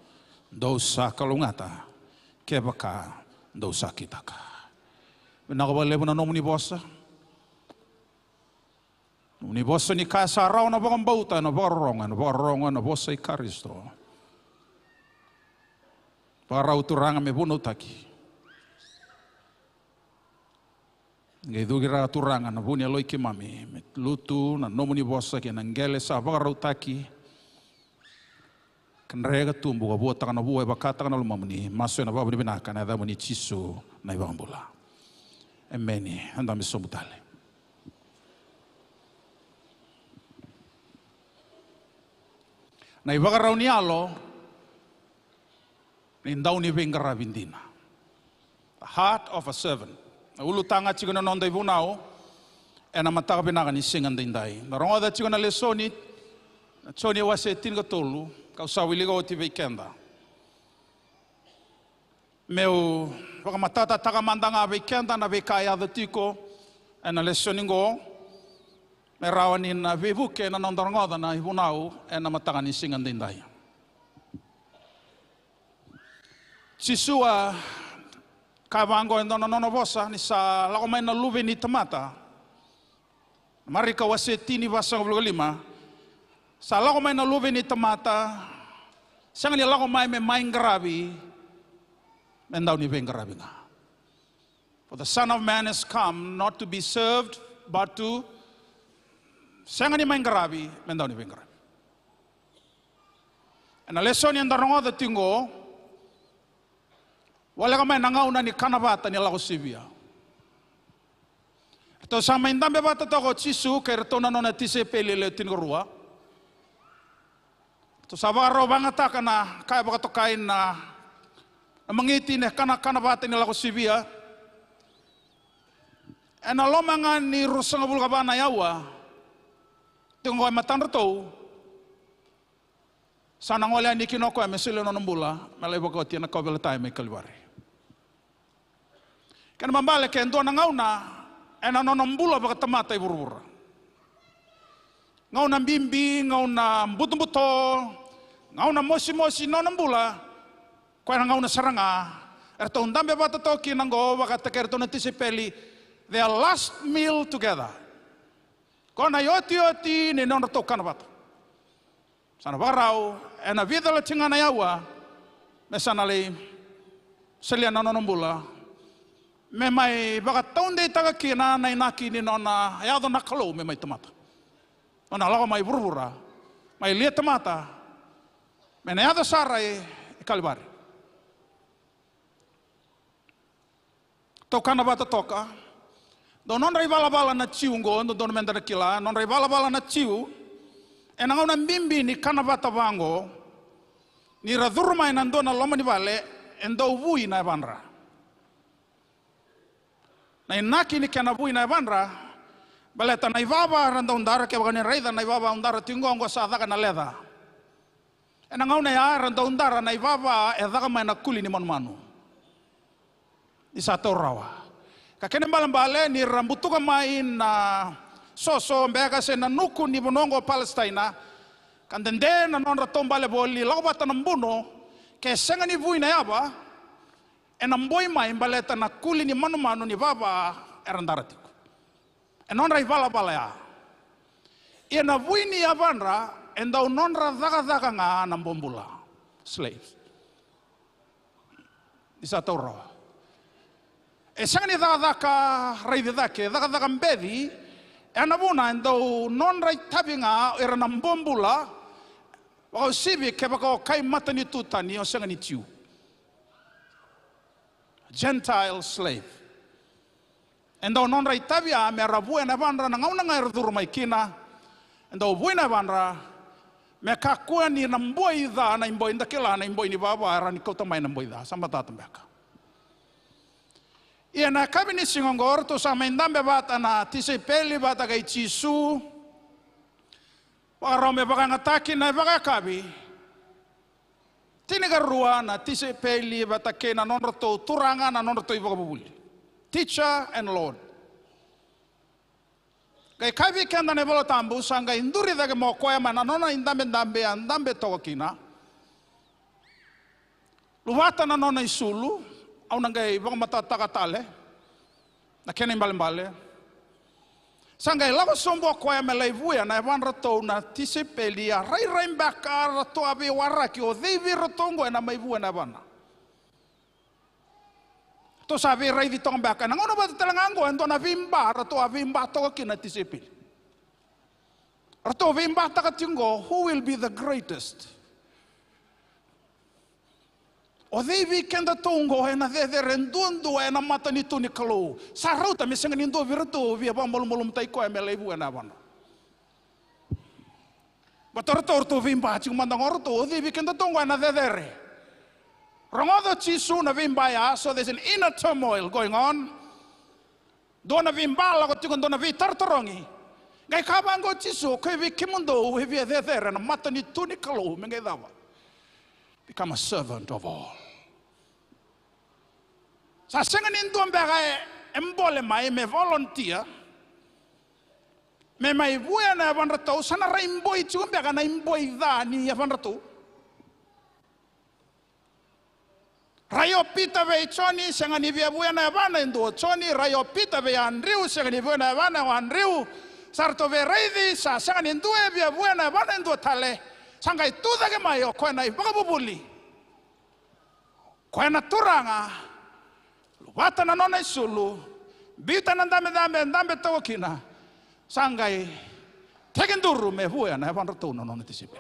Do sa kalungata. Kebaka do sa kitaka. Nakaba lebu na nomu ni bossa. Ni bossa ni kasa raw na bakang bauta na bakarongan na bossa i Karisto. Paraw turanga me buno taki. Ngai dugira turanga na bunia loi ki mami lutu na nomuni bossa ke nangele sa bagarau taki kanrega tumbu ka buata kana buai bakata kana lumamuni maso na babuni binaka na damuni chisu na ibambula emeni anda misomutale na ibagarau ni alo ni ndau ni bengara bindina the heart of a servant. Ulu tanga chigo na nonda ibunao, ena mataka binaka ni singan dindai. Narongo da chigo na lesoni, na choni wase tinga tolu, kau sawiliga o tibe kenda. Meu, waka matata taka mandanga be kenda na be kaya da tiko, ena lesoni ngo, me rawani na bebuke na nonda da na ibunao, ena mataka ni singan dindai. Sisua, kabango endo nono bosa ni sa lako may na luve ni tamata. Marika wase tini basa 5. Sa lako may naluve ni tamata, siya nga lako may maing garabi, mendaw ni veng garabi nga. For the Son of Man has come not to be served, but to, siya nga ni maing garabi, mendaw ni veng garabi. Na lesson yang darongo da tingo, wala ka may nangauna ni kanabata ni lako sibia. Ito sa may ndambe bata to ko chisu kay reto na nona tise pelile tinurua. Ito sa baro bangata kana kaya baka to kain na mangiti ni kanabata ni lako sibia. Na lomangan ni rusang bul kabana yawa. Tingo ay matan reto. Sana ngolea ni kinoko ay mesile no nambula, malay bako tiyan na kobel tayo may kalibari. Kaya mambalik kaya doon na ngauna, ay nanonambula baka tamatay burubura. Ngauna bimbi, ngauna buto-buto, ngauna mosi-mosi no nambula, kaya ngauna saranga, erto undambe bata toki nanggo, baka tekerto na tisipeli, their last meal together. Kaya na yoti-yoti, ni nonoto ka na bata. Sana barau, na vida la tinga na yawa, me sana le selia na nonambula, me mai baka taunde taga kina na inaki ni nona yado na kalau me mai tomata. Nona lawa mai burbura, mai lihat tomata, me na yado sarai kalibari. Toka na bata toka, do non rai bala na ciungo, do non mendara kila, non rai bala na ciu. Enang una bimbi ni kanabata bango ni radurma inando na loma ni vale endo vui na banra. Na inaki ni kana vui na banra baleta na ibaba randa undara ke bagani raida na ibaba undara tingongo sa daga na leda. Enang una ya randa undara na ibaba daga mai na kuli ni manu. Di satu rawa. Kakene balambale ni rambutuka mai na so mbega se na nuku ni bonongo Palestina kandende na non ratombale boli lago bata nambuno ke senga ni vui na yaba enamboi mai baleta na kuli ni manu ni baba erandaratiku enon rai bala ya ina vui ni yabanra endau non ra daga nga nambombula slaves isa toro senga ni daga rai daga mbedi Anabuna endo non rai tabinga era nambombula wa sibi ke bako kai matani tutani o sanga ni tiu Gentile slave endo non rai tabia me rabu na bandra na ngauna ngai rudur mai kina endo buina bandra me kakua ni namboi da na imboi ndakela na imboi ni baba ara ni kota mai namboi da samba tatambeka. Ia na kabini singongor to sa mendambe bata na tise peli bata kay chisu para me baka ngataki na baka kabi tinigarua na tise peli bata ke na nonroto turanga na nonroto ibaka bubuli teacher and Lord kay kabi kanda ne bolo tambu sanga induri dage mo koya mana nona indambe andambe tokina luwata na nona isulu au nangai bang mata takatale na kene mbale sangai lago sombo ko ya melai vuya na van rato na tise pelia rai mbaka rato abi waraki o devi rotongo na mai vuya na bana to sabi rai ditong baka na ngono ba talangango ento na vimba rato avimba to kina tise pel rato vimba takatingo who will be the greatest. O devi kenda tongo na de rendundo na mata ni tuni kalau sarauta meseng ni ndo virtu via bambolum tai ko emele bu na bana bator to vimba chi mandang orto o devi kenda tongo na de rongodo chisu na vimba ya so there's an inner turmoil going on dona vimba la ko tingo dona vi tartorongi ngai kabango chisu ko vi kimundo vi de na mata ni tuni kalau mengai dawa. Become a servant of all. Sa sengan indom bagai embole mai me volunteer. Me mai buya na van rato sana raimboi chum baga na imboi da ni van rato. Rayo pita ve choni sengan ni buya na van endo choni rayo pita ve Andrew sengan ni buya na van Andrew sarto vereidi sa sanga ni ndue via buena vana ndu tale sanga ituda ke mai o koe na ipakabubuli koe na turanga lupata na nona isulu bita na ndame tawakina sangai tekenduru me buena vana tu no nona tisipe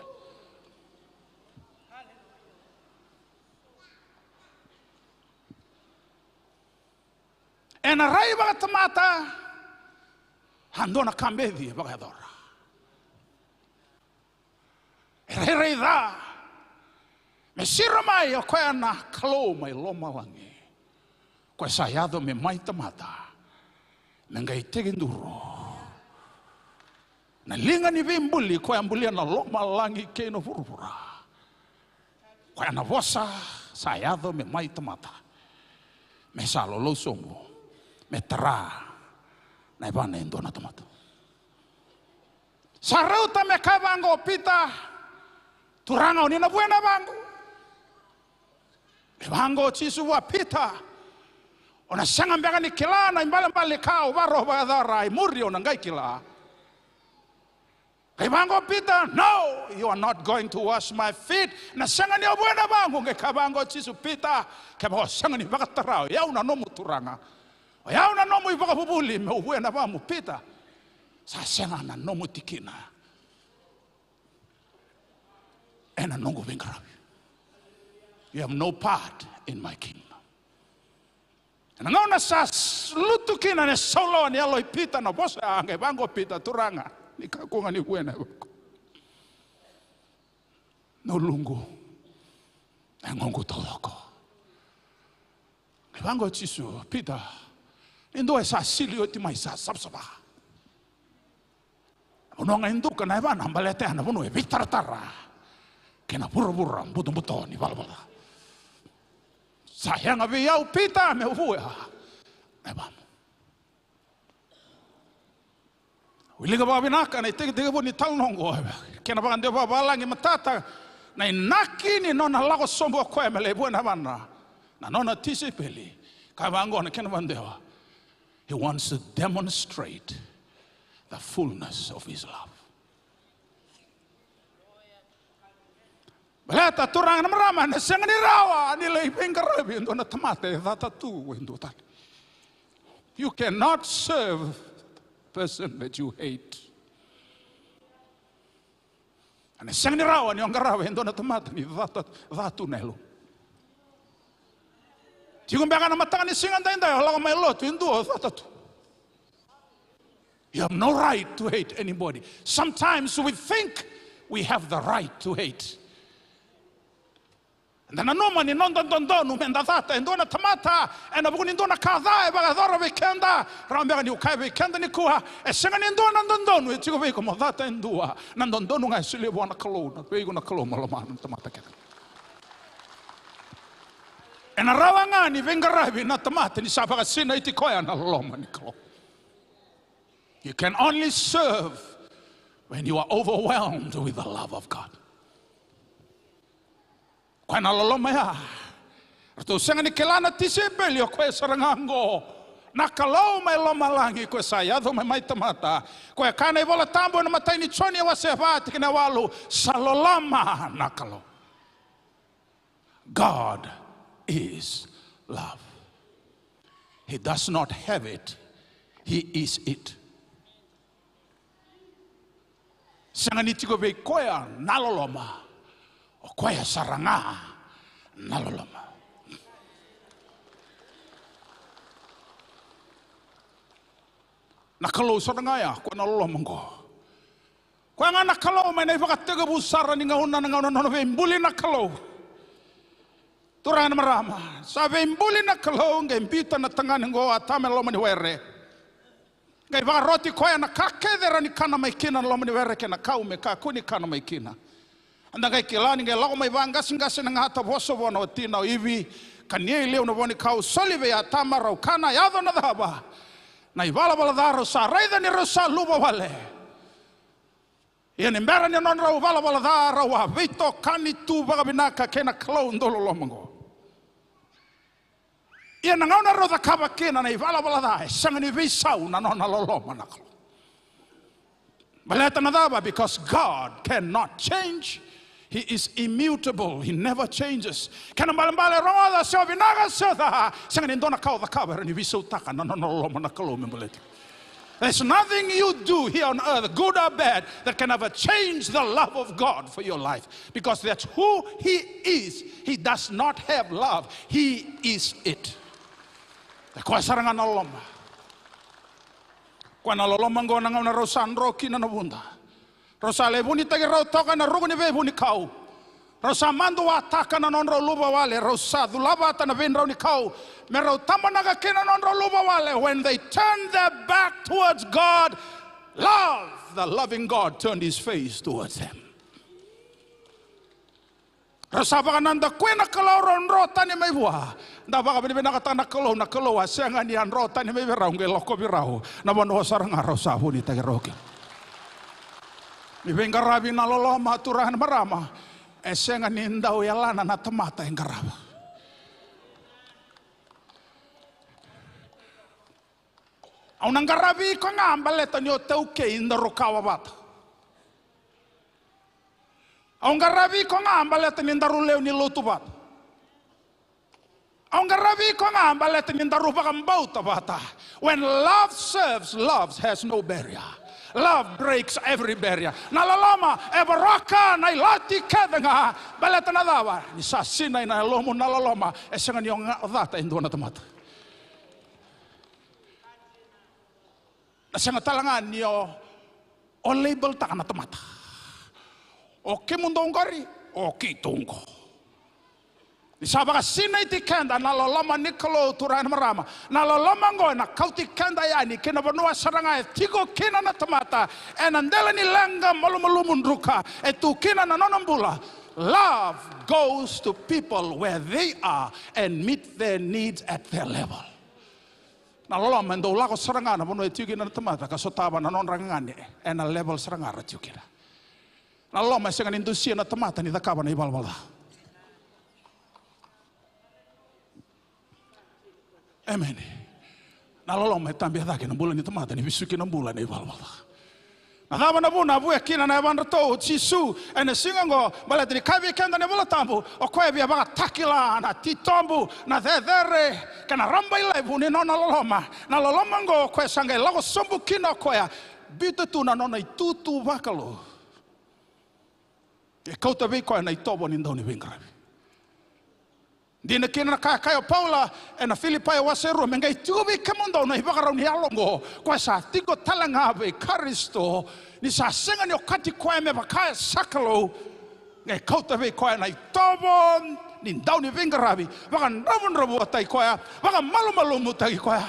ena rai baga tamata handona kambedi baga dora rei da me sira mai o koe ana kalo mai loma langi koe sayado me mai tamata mengai tekenduru na linga ni vimbuli koe ambuli na loma langi ke no furfura koe ana vosa sayado me mai tamata me salo lo somo me tera na ivana endona tamata sarauta me kavango pita turanga oni na buena vango vango chisu wa pita ona sanga mbega ni kilana mbale kao varo badara muri ona ngai kila vango pita no you are not going to wash my feet na sanga ni buena vango ngai kavango chisu pita kabo sanga ni vakatarao ya una no muturanga ya una no mu vakabubuli me buena vamu pita sa sanga na no mutikina ena nongo vengarabi you have no part in my kingdom ena ngona sa lutukina ne solo ni aloi pita na bosa ange vango pita turanga ni kakunga ni buena no lungu ngongo toloko vango chisu pita indo esa silio ti mai sa sapsaba ono nga indo kana eva nambalete ana bono e vitartara kena burra buto ni balbala sayang ave yau pita me uya eva wiliga ba binaka na tege boni talnongo kena ba ndio ba balangi matata na inaki ni nona lago sombo ko emele buena bana na nona tisipeli kavango na kena bandewa. He wants to demonstrate the fullness of his love. Balata turang namrama na sangani rawa nilai pengarabi ndo na tamate data tu ndo tal. You cannot serve the person that you hate. Ana sangani rawa ni ngarabi ndo na tamate ni data nelo. You have no right to hate anybody. Sometimes we think we have the right to hate. And then no ni non don menda data endona tamata and abuni ndona kaza e baga dora weekenda rambega ni ukai weekenda ni kuha e senga ni ndona don tigo ve como data endua na don nga sile bona kalona ve na kaloma lama tamata ke. En arawangani vengarabi na tamata ni sabaga sina iti koya na loma ni kalo. You can only serve when you are overwhelmed with the love of God. Kwa na loma ya. Rato senga ni kelana tisibeli o kwe sarangango. Na kalau mai loma langi kwe sayado mai tamata. Kwe kana ibola tambo na matai ni choni wa sefati kina walu salolama na kalo. God is love. He does not have it. He is it. Sangani tigo be koya naloloma. O koya saranga naloloma. Nakalo saranga ya ko naloloma ngo. Ko nga nakalo may naipakatega busara ni ngauna no be mbuli nakalo. Turang marama, sabi imbuli na kalong gembita na tangan ngo atame lomani were. Gai ba roti koya na kakedera ni kana mai kina lomani were ke na kau me ka kuni kana mai kina. Anda gai kilani gai lago mai vangas ngas na ngata boso bona tina ivi kanie leo no boni kau solive ya tamara kana yado na daba. Na ivala bala daro sa raida ni rosa luba wale. Ia ni mbera ni non rau vala bala daro wa vito kani tu baga binaka kena klau ndolo lomango. Ia na ngauna roda kaba kena na ivala bala dai sanga ni visau na nona loloma nakalo. Baleta nadaba, because God cannot change. He is immutable. He never changes. Kana balambale ronga so vinaga so da sangani ndona kau da kabar ni viso taka no loma na kalo membaleti. There's nothing you do here on earth, good or bad, that can ever change the love of God for your life. Because that's who He is. He does not have love. He is it. Kwa saranga na loma. Kwa na loma ngona ngona rosan roki na nabunda. Rosale buni tagi rau toka na ruguni ve buni kau. Rosa mandu wa taka na non luba wale. Rosa dulaba ta na vin rau ni kau. Me rau tamanaga kina non luba wale. When they turned their back towards God, the loving God turned His face towards them. Rosa baka nanda kwena kalau ron rota ni mai bua. Da baka bini bina kata na kalau asenga ni an rota ni mai berau nge loko birau. Na bono saranga rosa buni tagi roki. Mi venga rabi na loloma turahan marama. Esenga ni ndau ya lana na tamata yang garaba. Au nang garabi ko nga ambaleta nyo tauke inda rokawa bata. Au garabi ko nga ambaleta ni ndaru leo ni lotu bata. Au garabi ko nga ambaleta ni ndaru bakambauta bata. When love serves, love has no barrier. Love breaks every barrier. Nalalama ebaraka na ilati kedenga baleta na dawa ni sasina na lomo nalalama esenga ni nga data indona tamata. Nasenga talangan niyo o label ta na tamata. O kimundongari o kitungo. Isabaka sinay ti kenda nalalama nikolo turan marama nalalama ngo na kauti kenda yani kina banua saranga tigo kina na tamata enandela ni lenga malumulumun ruka etu kina na nonambula. Love goes to people where they are and meet their needs at their level. Nalalama ndo lako saranga na banua etu kina na tamata kasotaba na nonrangani ena level saranga ratu kina. Nalalama senga nindusia na tamata ni dakaba na ibalbala. Amen. Naloloma tambia dake na bulan ni tamata ni bisuki na bulan ni balbala. Nadaba na buna bu ekina na banda to chisu ene singango balati ni kabi kenda ne bola tambu o koe bia baga takila na titombu na dedere kana ramba ile bu ni nona loloma na loloma ngo koe sangai lago sombu kino koe bitu tu na nona itutu bakalo. E kauta be koe na itobo ni ndoni vingrabi. Dina kina kaya Paula na Filipai waseru mengai tubi kemundo na hibakarau ni alongo kwa sa tigo talanga be Kristo ni sa senga ni okati kwa me bakaya sakalo ngai kauta be kwa na itobo ni ndau ni vingarabi baka rabu atai kwa baka malu mutai kwa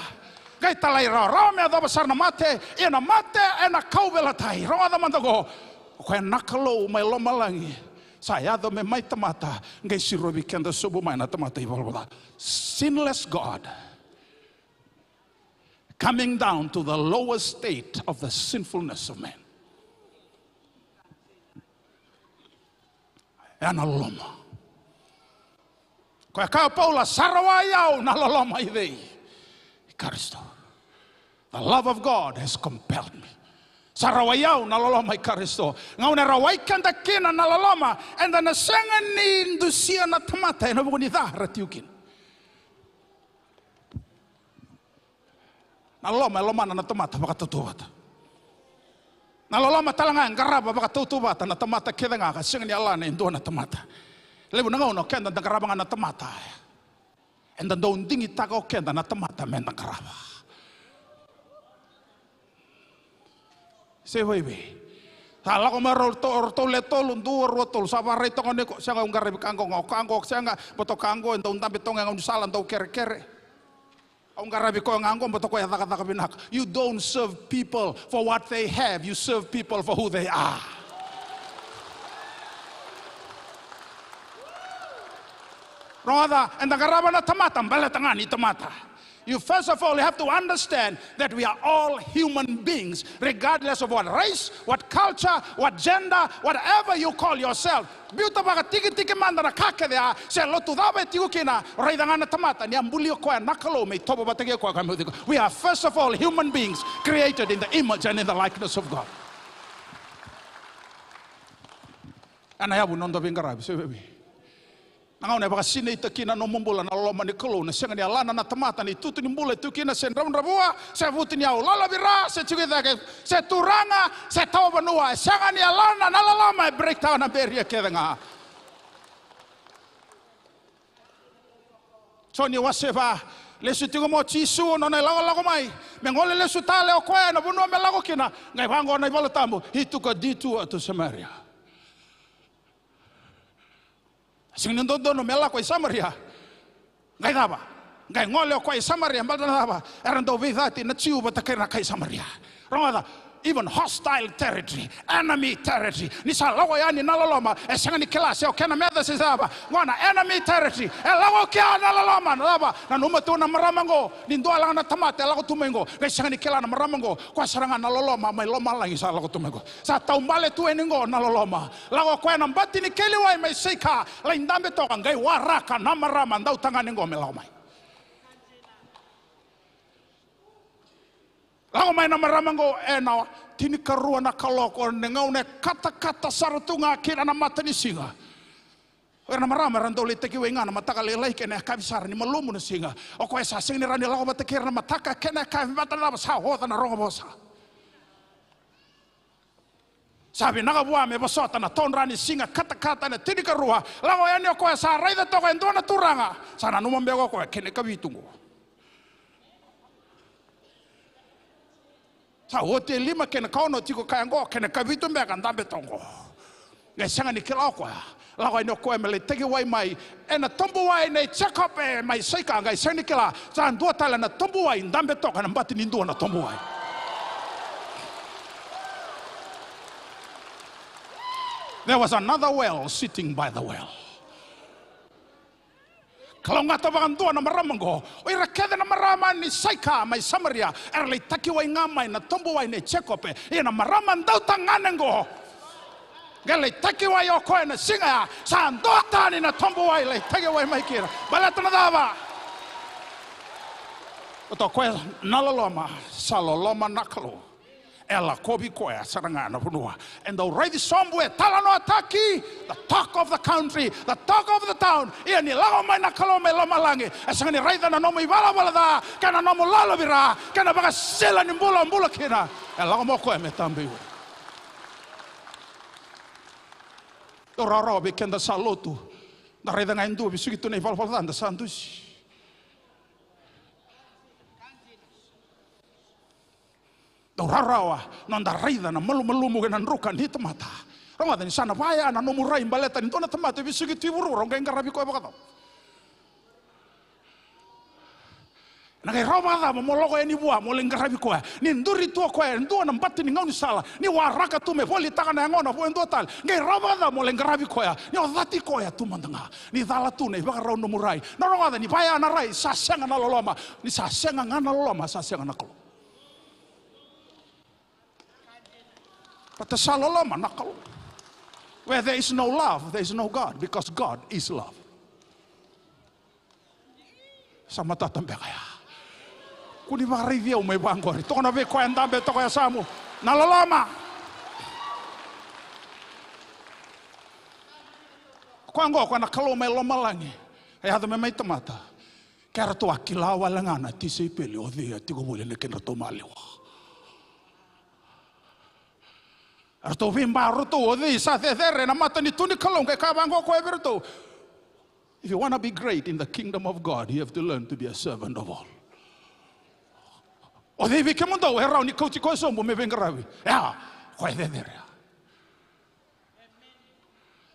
ngai talai ra me ado besar na mate ena kaubela tai ro ada mandago kwa nakalo mai lomalangi. Saya do me mai tamata ngai sirobi kenda subu mai na tamata ibalbala. Sinless God coming down to the lowest state of the sinfulness of man. Analoma. Kaya kaya Paula sarawayao nalaloma idei. Kristo. The love of God has compelled me. Sarawayao nalaloma Kristo. Ngau na rawai kanda kina nalaloma and na senga ni ndusia na tamata na buni dahra tiukin. Nalaloma loma na tamata baka tutubata. Nalaloma talanga ngaraba baka tutubata na tamata keda nga senga ni Allah na indo na tamata. Lebu na ngau no kenda ngaraba na tamata. And the don dingi tako kenda na tamata men ngaraba. Se wewe. Tala ko marorto leto lundu rotol sabare to ko siya nga ngarabi kango siya nga boto kango ndo ndambe to nga ngusala ndo kere. Ang ngarabi ko nga boto ko yata binak. You don't serve people for what they have, you serve people for who they are. Roda and the garaba na tamata balatangan ni tamata. You first of all have to understand that we are all human beings, regardless of what race, what culture, what gender, whatever you call yourself. Biuta baka tiki manda na kake dea, se lotu dabe tiukina, raidangana tamata, ni ambulio kwa nakalo me tobo batege kwa kamudiko. We are first of all human beings created in the image and in the likeness of God. Ana yabu nondo bengarabi sebebi. Nangaune baka sine itakina no mumbula na loma ni kolo na senga ni alana na tamata ni tutu ni mbula tukina sen rabua se vuti ni au lala bira se chugida ke se turanga se tawa banua senga ni alana na lama break down na beria kedenga. Soni waseva lesu tingo mo chisu no na lago mai mengole lesu tale o koe na bunua me lago kina ngai vango na ibala tambo he took a detour to Samaria. Sing nendo no mela ko Samaria ngai daba ngai ngole ko Samaria mbal daba erando vidati na chiu batakena kai Samaria ronga even hostile territory, enemy territory. Ni sa lago yani nalaloma e sanga ni klase o kena meda se saba ngona enemy territory e lago kia nalaloma nalaba na numa tu na maramango ni ndo ala na tamate lago tumengo e sanga ni kela na maramango kwa saranga nalaloma mai loma langi sa lago tumengo sa tau male tu eningo nalaloma lago kwa na mbati ni keli wai mai seika la indambe toka ngai waraka na marama ndau tanganingo me lago mai lago mai na maramango e na tini karua na kaloko nengau ne kata saratunga kira na mata ni singa. Na marama rando le teki wenga na mataka le lai kene kavisara ni malumu na singa. O ko esa singa ni rani lago mata kira na mataka kene kavimata na sa hota na rongo bosa. Sabi nakabua me basota na ton rani singa kata na tini karua lago yani o ko esa raida toko endona turanga sana numambego ko kene kavitungu. Sa hote lima kena kauno tiko kayango kena kavitu mbeka ndambe tongo. Ngai sanga ni kila kwa. Lago ino koe me le teki wai mai. E na tombu wai nei check up e mai seika ngai sanga ni kila. Sa ndua tala na tombu wai ndambe toka na mbati ni ndua na tombu wai. There was another well sitting by the well. Kalau ngata bagan tua na maramango, oira kede na marama ni saika mai Samaria, erle taki wai ngamai na tombo wai ne chekope, na marama ndau tanganengo. Gale taki wai o koe na singa, sa ndota ni na tombo wai le taki wai mai kira. Balata na dava. Oto koe nalaloma, saloloma nakalo. Ela kobi koe saranga na punua. And the already somewhere talano ataki, the talk of the country, the talk of the town. Ia ni lago mai na kalome loma langi. Esanga ni raida na nomo iwala da, kana nomo lalo bira, kana baka sila ni mbula kina. E lago mo koe me tambi. O raro be kenda salotu. Na raida nga indu bisugitu na iwala da sandusi. Rarawa nanda raida na malu ke nan rukan hita mata. Ronga ni sana vaya na nomu rai baleta ni tona tamate bisugi tiburu ronga ngarabi ko bakata. Na kai rawa da mo logo eni bua mo ngarabi ko. Ni nduri to ko ndo na mbati ni ngau ni sala. Ni waraka tu me poli taka na ngona po ndo tal. Ngai rawa da mo ngarabi ko ya. Ni odati ko ya tu mandanga. Ni dala tu ne baka ro nomu rai. Na ronga da ni vaya na rai sa senga na loloma. Ni sa senga ngana loloma sa senga na kolo. But the saloloma nakalo. Where there is no love, there is no God, because God is love. Sama tatambe kaya. Kuni makarivia umay bangori. Toko na be ko andambe toko ya samu. Nalaloma. Kwango kwa nakalo may lomalangi. Ay hada may tamata. Kaya to akilawa langana tisay peli o dia tigo muli na kinato maliwa. Arto vimba roto odi sa there na mata ni tuni kalong ke kabango ko everto. If you want to be great in the kingdom of God, you have to learn to be a servant of all. Odi vi ke mundo era ni coach ko so mo me vengravi. Ya, ko there.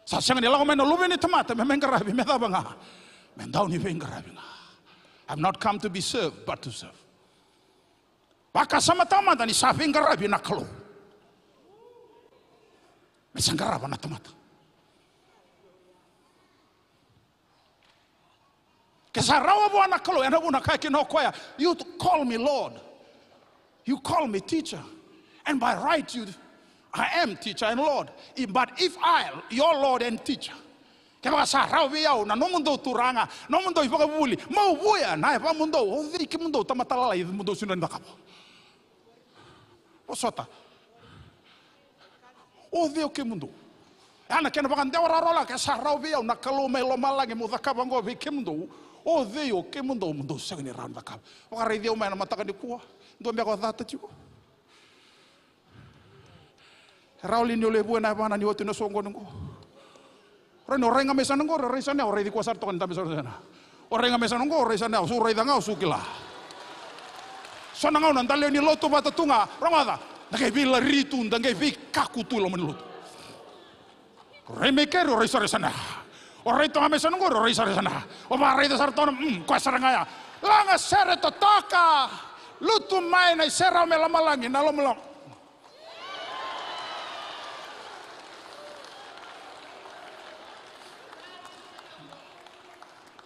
Sa sanga ni lago men lume ni tomata me vengravi me dabanga. Men daw ni vengravi nga. I've not come to be served but to serve. Baka sama tama ni sa vengravi na kalo. Sangaraba na tamata. Kesarawa bwana kalo ena buna kaki no koya. You call me Lord. You call me teacher. And by right I am teacher and Lord. But if I, your Lord and teacher, kaya sarawa yao na no mundo turanga, no mundo ipagabuli, maubuya na ipa mundo, o di ki mundo tamatalala i mundo sinanda kabo. Osota. O Deus que mudou. Ana kena bakan te ora rola ke sarau via na kalu me lo malangi mo takaba ngo vi kemundo. O Deo kemundo mundo sangni ran takaba. O kare Deo me na mataka ni kuwa. Ndo me ko tata tiko. Raulin yo le buena bana ni wotu no songo ngo. Reno renga mesa ngo re sana ora di kuasar to kan tabe sana. Ora renga mesa ngo re sana su re danga usukila. Sona ngau nan daleo ni loto bata tunga ramada. Nakai bila ritu ndangai vi kaku tu lo menlut. Remekero re sana. Ora itu ngame sana ngo re sana. O ba re sar to kuasar ngaya. Langa sere to taka. Lutu mai na sera me lamalangi na lo melong.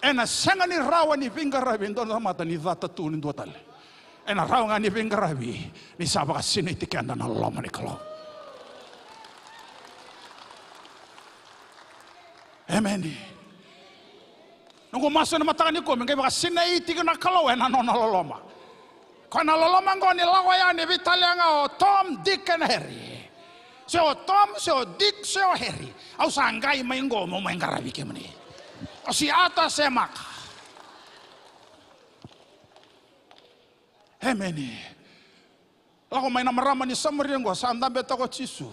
Ena sanga ni rawa ni vingarabi ndo mata ni data tu ni dua tali. Ena rawa ni vingarabi ni sabaka sini tikanda na lama ni kalau. Amen. Nunggu masa na mata ni ko mengai baka sini tikanda kalau ena nona loloma. Kana loloma ngo ni lawa ni vitalianga o Tom, Dick and Harry. So Tom, so Dick, so Harry. Au sangai maingo mo mengarabi kemani. Si atas semak. Amen. Lagu main marama ni samaringo sanda beta ko cisu.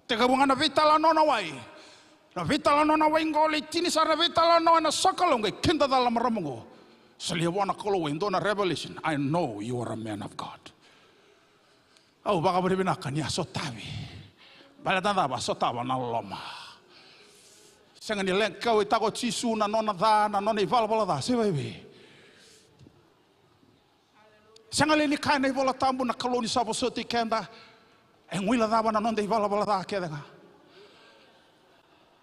Tega bunga na vitala nona wai. Na vitala nona wai ngoli tini sara vitala nona sakalong ke kinda dalam maramongo. Seliwana kolo indo na revelation. I know you are a man of God. Au baka beribinakan ya sotawi. Bala tanda ba sotawa na loma. Sanga ni leng kau itako cisu na nona da na nona ivala da se bebe. Sanga le ni kai na ivala tambu na kaloni sabo soti kenda. Engwila da na nona ivala da kedanga.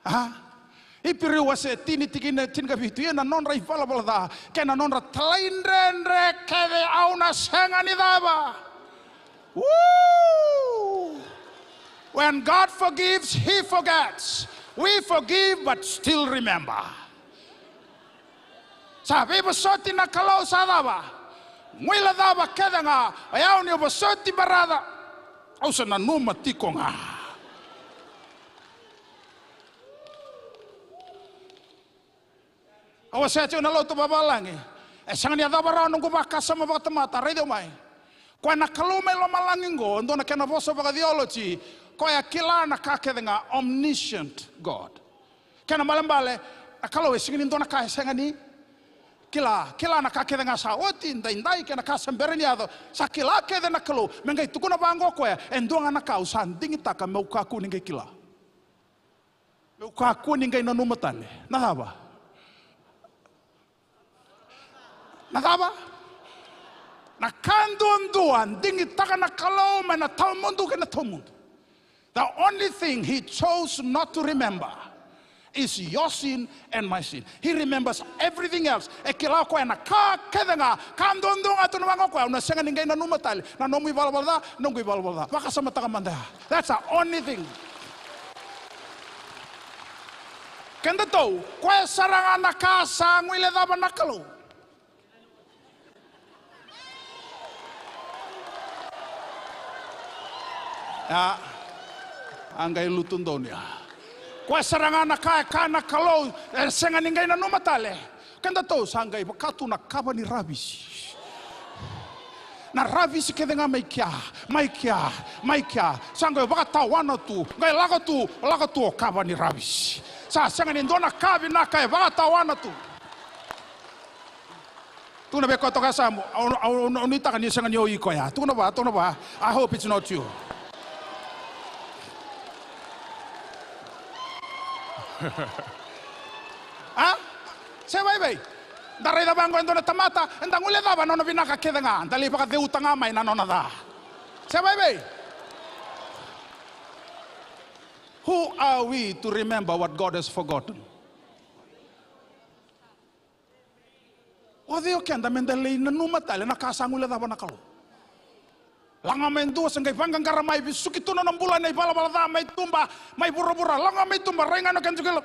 Ah. Ipiri wase tini tikine tinga bitu na nona ivala da kena nona tlaindre kede auna sanga ni daba. Woo! When God forgives, He forgets. We forgive but still remember. Sabi basoti na kalau sadaba. Mwila daba keda nga. Ayaw ni basoti barada. Ausa na numa tiko nga. Awa sa tiyo na loto babalangi. Sanga niya daba raw nung kumakasa mabatamata. Radio mai. Kwa nakalume lo malangingo. Ando na kenavosa baka theology. Koya kila na kake nga omniscient God. Kena malambale akalo singin ndo na kaya sengani kila na kake nga sa oti ndai kena kasambere ni ado sa kila ke na kalo mengai tukuna bango koya endo nga ka usan dingi taka meukaku ningai kila. Meukaku ningai na numatale. Nahaba. Na kandondoan dingi taka na kalo na tau mundo kena tau mundo. The only thing He chose not to remember is your sin and my sin. He remembers everything else. Ekila ko na ka kedenga kandondonga tu nwango ko na senga ningai na numatali na nomu ibalbalda nongu ibalbalda. Baka sama takamanda. That's the only thing. Kenda to ko saranga na kasa ngwile da banakalo. Ya anggai lutundonia. Kwa saranga na kaya kana kalau senga ningai na numatale. Kenda to sangai bakatu na kaba ni rabisi. Na rabisi kedenga maikia. Sangai bakata wana tu. Ngai laga tu kaba ni rabisi. Sa senga ni ndona kabi na kaya bakata wana tu. Tu na beko toka samu. Unita kan senga ni oi koya. Tu na ba. I hope it's not you. Ah? Se vai. Darai da bango endo na tamata, endang ule daba no vinaka kedenga, dali baka de utanga mai na nona da. Se vai. Who are we to remember what God has forgotten? O Deo kenda mendele na numatale na kasangule daba na kalo. Langa mendo sangai panggang karamai bisuki tuna 6 bulan ay bala mai tumba mai bura-bura langa mai tumba renga no kan juga.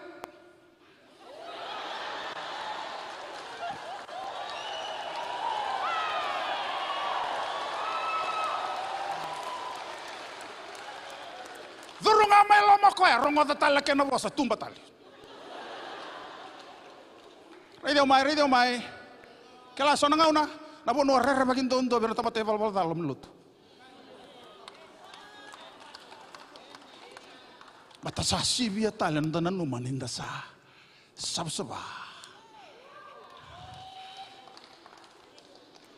Durunga mai loma koe, rongo da tala kena vosa, tumba tali. Radio mai. Kela sona ngauna, na bono rere bagin dondo bena tamate val dalam melut. Mata sasi via talen dana numaninda sa. Sabsaba.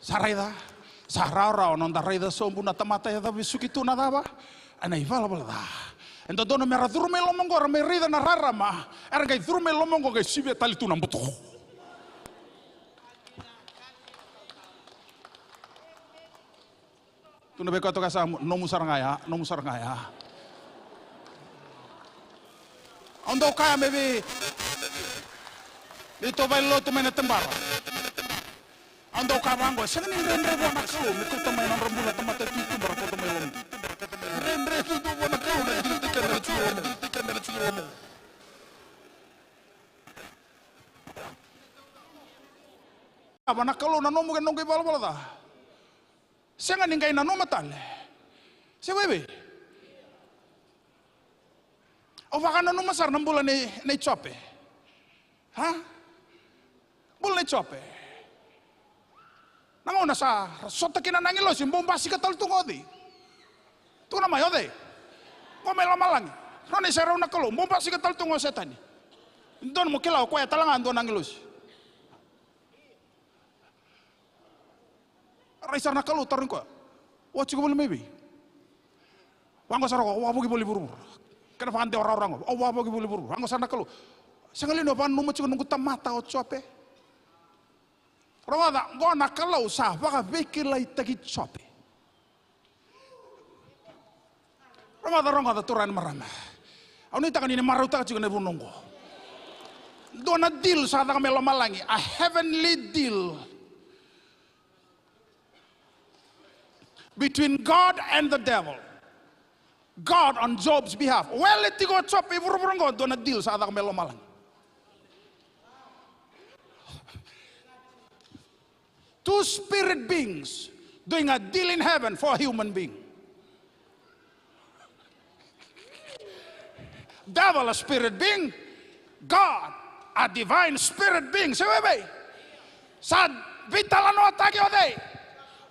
Saraida, sarara ononda raida sombu na tamata ya davi sukitu na daba. Anai val da. Ento dono mera durme lomongo rame rida na rarama. Erga durme lomongo ga sibia tali tu nambuto. Tu nabe ko to kasa nomu sarangaya. Ondo kaya mebe. Ito vai lo tu mena tembara. Ando ka bango, sa ning rendre bo na ko, mi ko tamay nang rambula tamata tu bara ko tamay lom. Rendre tu do bo na ko, na dilti ka na chuo. Aba na kalo na nomu ke nongke bala da. Senga ningai na noma tale. Se bebe. O baka na noma sar nang bula ni chope. Ha? Bula ni chope. Nangona sa sota kina nangilo si bomba si katal tungodi. Tu na mayo de. Komelo malang. Rone sa na kalo bomba si katal tungo setani. Don mo kila ko ya talangan don nangilo. Raisar na kalo tarin ko. Wa chigo bol maybe. Wango sa ko wa bogi boli buru. Kana fande orang-orang. O wa bogi boli buru. Wango sa na kalo. Sangalino ban no mo chigo nungu tamata o chope. Rawada gona kalau sa baka bekilai tagi chope. Rawada turan marama. Auni takan ini maruta juga nebu nunggu. Dona deal sa taka melo malangi, a heavenly deal between God and the devil. God on Job's behalf. Well, it go chope buru-buru dona deal sa taka melo malangi. Two spirit beings doing a deal in heaven for a human being. Devil a spirit being, God a divine spirit being. Say bebe. Sa vitalano atake ode.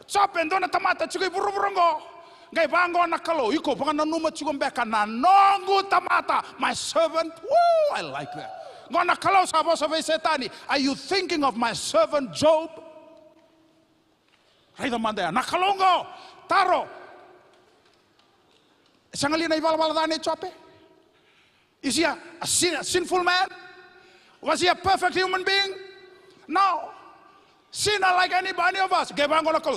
Chopen dona tamata chigay buru-burungo. Ngay bango na kalo. Iko baka nanuma chigombeka na nongu tamata. My servant. Woo, I like that. Gona kalo sa bosa setani. Are you thinking of my servant Job? Raida mandaya nakalongo taro. Sangali na ibalbal dani chope. Is he a sinful man? Was he a perfect human being? No. Sinner like anybody of us.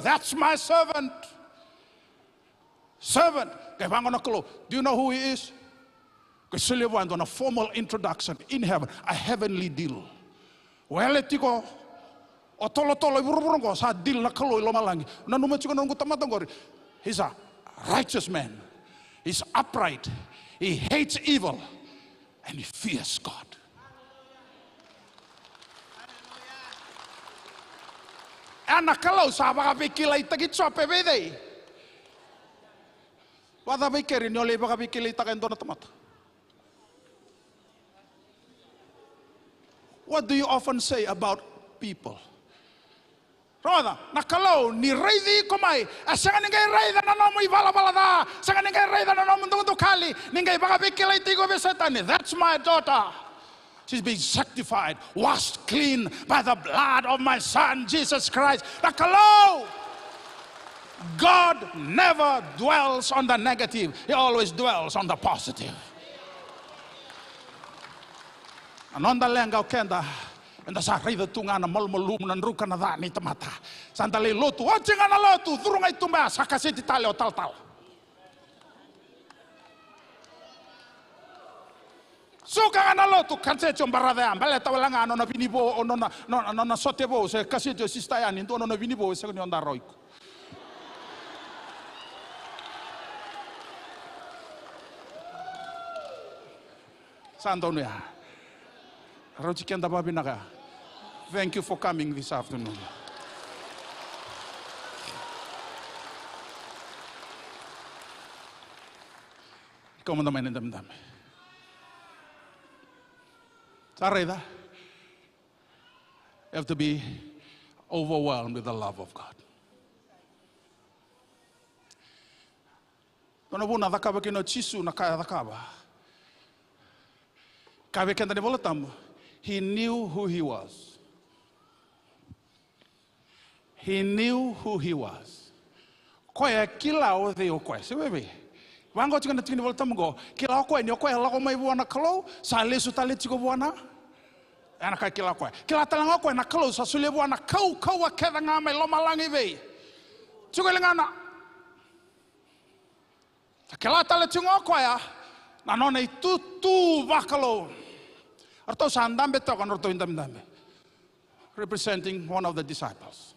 That's my servant. Servant. Do you know who he is? Because on a formal introduction in heaven, a heavenly deal. Well, etiko. Otolo buru-buru sa deal na kalo ilomalangi. Nanuma chigo nungu tamatangori. He's a righteous man. He's upright. He hates evil. And he fears God. Anak kalau sa baka bikilay tagi chope bede. Wada bikirin yoli baka bikilay taken dona tamata. What do you often say about people? Roda, nakalo ni reidi komai. Asangan ningay reida na nomo ibala-bala da. Asangan ningay reida na nomo tungo kali. Ningay baka bikilay tigo besetani. That's my daughter. She's being sanctified, washed clean by the blood of my son Jesus Christ. Nakalo. God never dwells on the negative. He always dwells on the positive. Anonda lenga kenda. Enda sa rida tunga na malmalum na ruka na dani tamata. Sandali lotu, o chinga na lotu, durunga itumba, sa kasiti tali o tal-tal. Suka nga na lotu, kanse chong baradayam, baleta wala nga ano na binibo, o no na sotebo, sa kasiti o sistayan, into ano na binibo, sa kanyon daroy ko. Santo niya. Rojikianda Babinaga, thank you for coming this afternoon. Ikaw mo naman ang damdami. Sorry that. You have to be overwhelmed with the love of God. Kona vuna dhakaba kino chisu na kaya dhakaba. Kawe kenda ni volatam. He knew who he was. He knew who he was. Koe kila o the o koe. Se wewe. Wango tika na tika ni volatam go. Kila o koe ni o koe lako mai buana kalau. Sa lesu tali tiko buana. Ana kai kila koe. Kila talanga koe na kalau sa sule buana kau a keda ngā mai loma langi vei. Tiko ilingana. Kela tala tingo koya na nona I tutu vakalo. Arto sandambe tokan arto indambe. Representing one of the disciples.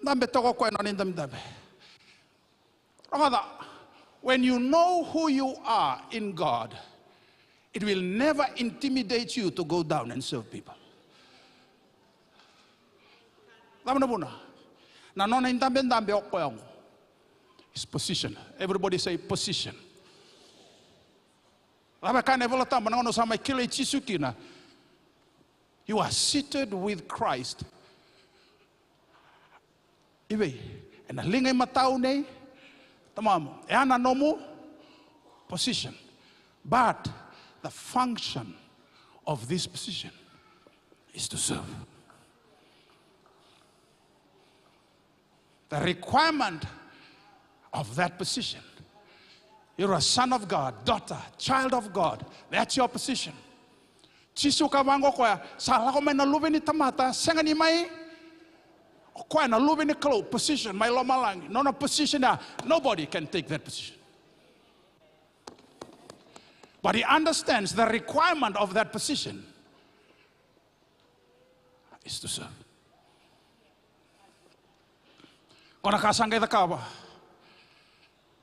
Ndambe toko koya na indambe. Rather, when you know who you are in God, it will never intimidate you to go down and serve people. Damna buna. Na nona indambe okoyong. His position. Everybody say position. You are seated with Christ. Iwe, and a linga matau nei, tamamo, ana nomu, position. But the function of this position is to serve. The requirement of that position. You're a son of God, daughter, child of God. That's your position. Chisu ka wango koya, sala ko may nalubi ni tamata, senga ni may, koya nalubi ni kalo, position, may lomalang, no position na, nobody can take that position. But he understands the requirement of that position is to serve. Kona kasangay da kawa.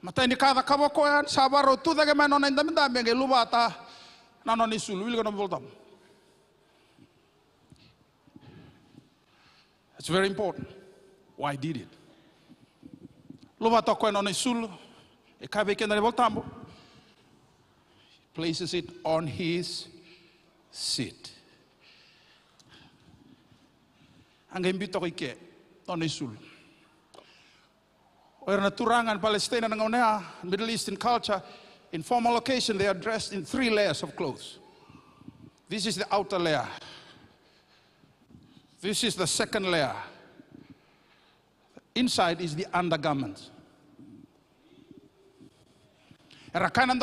Mata ni kada kawa ko yan sabaro tu daga mano na indamdam nge lubata nano ni sulu wil kono voltam. It's very important. Why did it? Lubata ko no ni sulu e kabe ke na voltambo. Places it on his seat. Anga imbito ko ike no ni sulu. Or Turangan, Palestine, and Middle Eastern culture, in formal occasion, they are dressed in 3 layers of clothes. This is the outer layer. This is the second layer. Inside is the undergarment. I can't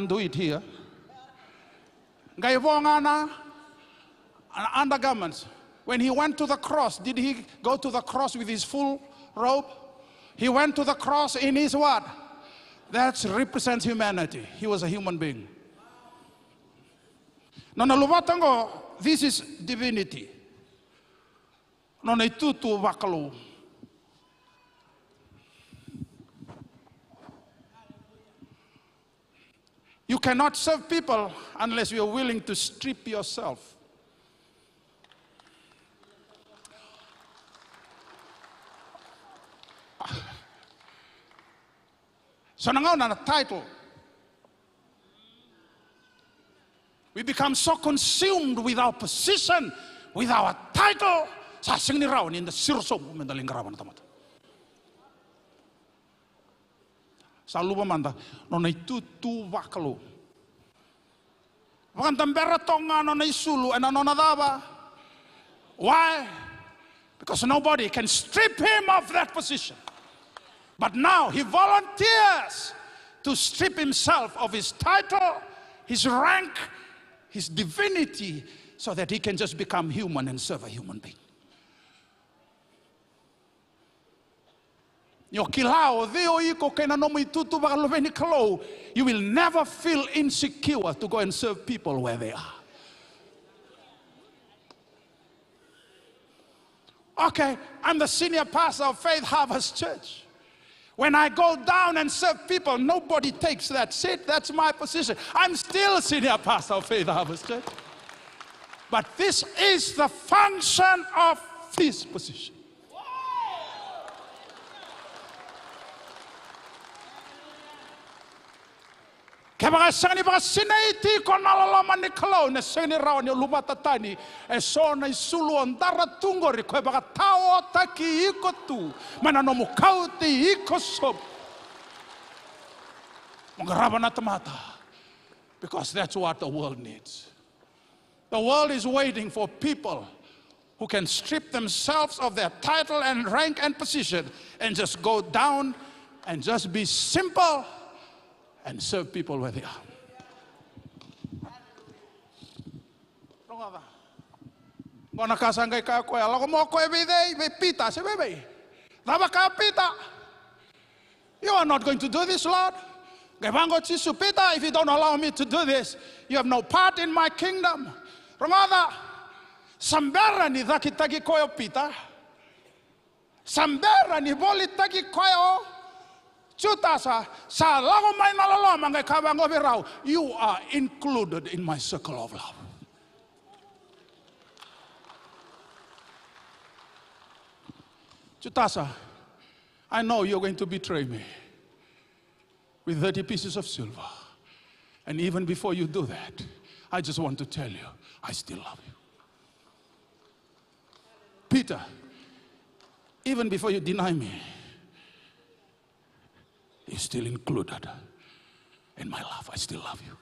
do it here. Undergarments. When he went to the cross, did he go to the cross with his full robe? He went to the cross in his what? That represents humanity. He was a human being. This is divinity. You cannot serve people unless you are willing to strip yourself. So now on a title, we become so consumed with our position, with our title. Sa sing ni raw in the sirso mendaling karawan tamat. Sa lupa manda nona itu tu wakalo. Wakan tambera tonga nona isulu and nona daba. Why? Because nobody can strip him of that position. But now he volunteers to strip himself of his title, his rank, his divinity, so that he can just become human and serve a human being. You will never feel insecure to go and serve people where they are. Okay, I'm the senior pastor of Faith Harvest Church. When I go down and serve people, nobody takes that seat. That's my position. I'm still senior pastor of Faith Harvest Church. But this is the function of this position. Kaya mga sangani baka sinaiti ko nalalaman ni Kalau na sangani raw ni lumatatani so na isuluan daratungori ko baka tao taki ikotu mananomukau ti ikosob mangaraba na tamata because that's what the world needs. The world is waiting for people who can strip themselves of their title and rank and position and just go down and just be simple and serve people where they are. Ngona kasangay ka ko ala ko mo ko everyday be pita se bebe. Naba ka pita. You are not going to do this, Lord. Gabango chisu pita, if you don't allow me to do this, you have no part in my kingdom. Rongada sambera ni dakitagi koyo pita. Sambera ni boli tagi koyo. Chutasa sa lago may nalalaman kay kabango biraw, you are included in my circle of love. Chutasa, I know you're going to betray me with 30 pieces of silver. And even before you do that, I just want to tell you, I still love you. Peter, even before you deny me, you're still included in my love. I still love you.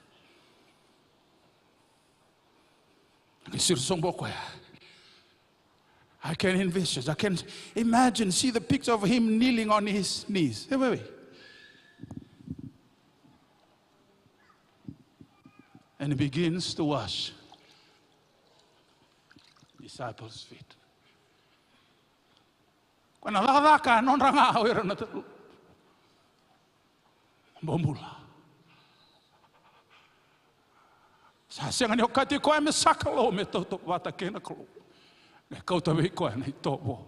I can envision, I can imagine, see the picture of him kneeling on his knees. Hey, wait. And he begins to wash disciples' feet. Kung nalala ka, non ranga awira na bomula. Sa nga niyo kati ko ay sakalo me to wata kena ko. Ngai kau tabi ko ay tobo.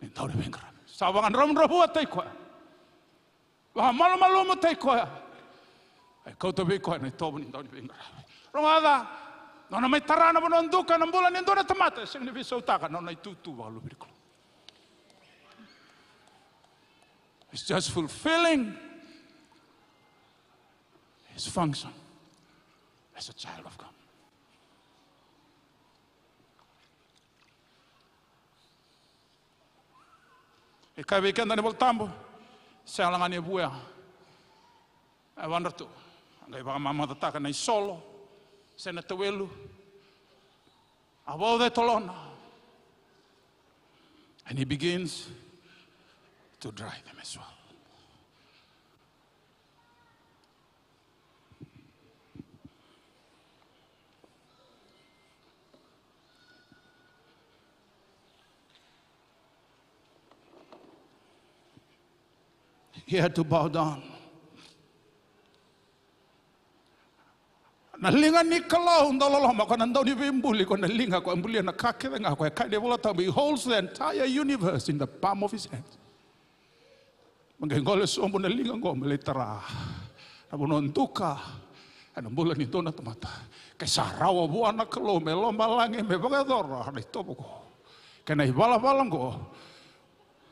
Ni tau de bengra. Sawangan rom atay ko. Wa malo mo tay ko. Ay kau tabi ko ay tobo ni tau de bengra. Romada, no may tarana mo nonduka ng bulan nindo na tamata sing ni bisotaka no nay tutu wa lubir ko. It's just fulfilling his function as a child of God. Ikaw weekend na voltambo, siya lang ani buya. I wonder to, ang iba mama tataka na solo, siya na tawelu, abaw de tolona, and he begins to dry them as well. He had to bow down. Nalinga ni Kalau ndololo makanando ni bimbuli ko nalinga ko ambuli na kakira nga ko kaya volata he holds the entire universe in the palm of his hand. Mangengole sombo nalinga ko melitara. Nabunontuka ana bulan ito na tamata. Kay sarawa buana Kalau melo malangi me bagador na itobo ko. Kana ibala-balang ko.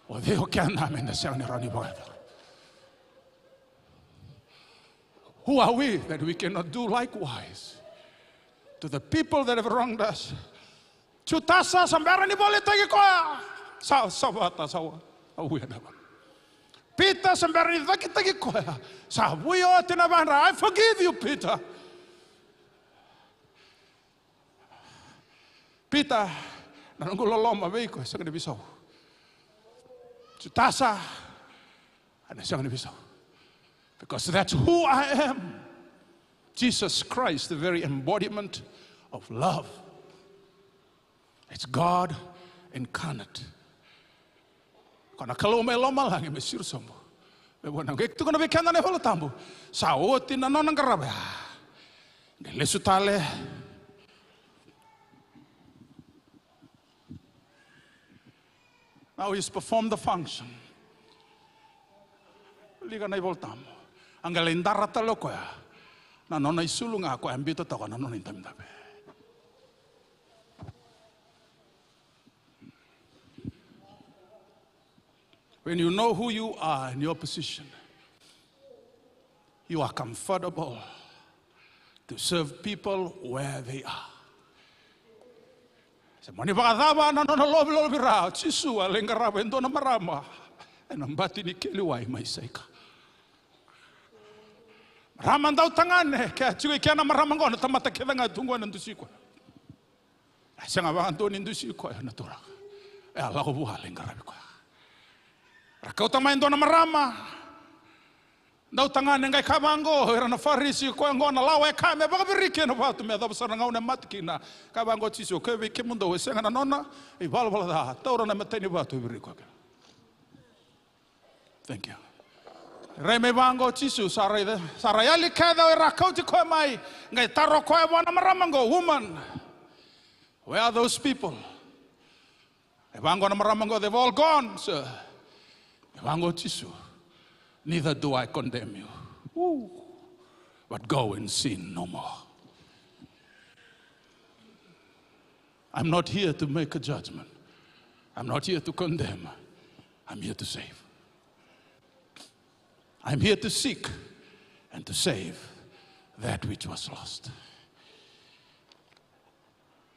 O Dio kaya namin na siyang nirani bagador. Who are we that we cannot do likewise to the people that have wronged us? Chutasa sambara ni boleh tagi koya. Sawata sawa. Awi ada. Peter sambara ni tagi koya. Sabuyo tinabara. I forgive you, Peter. Peter nanunggulo loma beiko sangat bisau. Chutasa ada sangat bisau. Because that's who I am. Jesus Christ, the very embodiment of love. It's God incarnate. Karena kalau meloma lagi mesir sombo. Bewana gektu kono bekana ne holo tambo. Saoti na nonang karabe. Gele sutale. Now he's performed the function. Liga na voltamo. Ang galindara talo ko ya. Na nona isulung ako ambito to ko na nona intamdabe. When you know who you are in your position, You are comfortable to serve people where they are. Semani pakadaba na lobi rao chisu alenga ravendo na marama enambati ni keliwai maisaika. Marama ndau tangane kaya chiwe kia na marama ngona tamata keda nga tungwa na ndusikwa. Sianga bantu ni ndusikwa ya natura. Ala ko buha alenga rabikwa. Rakau tamain do na marama. Ndau tangane ngai kabango era na farisi ko ngona lawa ka me baka birike na batu me da basara ngau na matkina kabango chiso ke be ke mundo wesenga na nona e bala da taura na mateni batu biriko. Thank you. Reme bango chisu sarayali kada we rakau ti ko mai ngai taro ko e bona maramango woman. Where are those people? E bango na maramango, they've all gone, sir. E bango chisu. Neither do I condemn you. Woo. But go and sin no more. I'm not here to make a judgment. I'm not here to condemn. I'm here to save. I'm here to seek and to save that which was lost.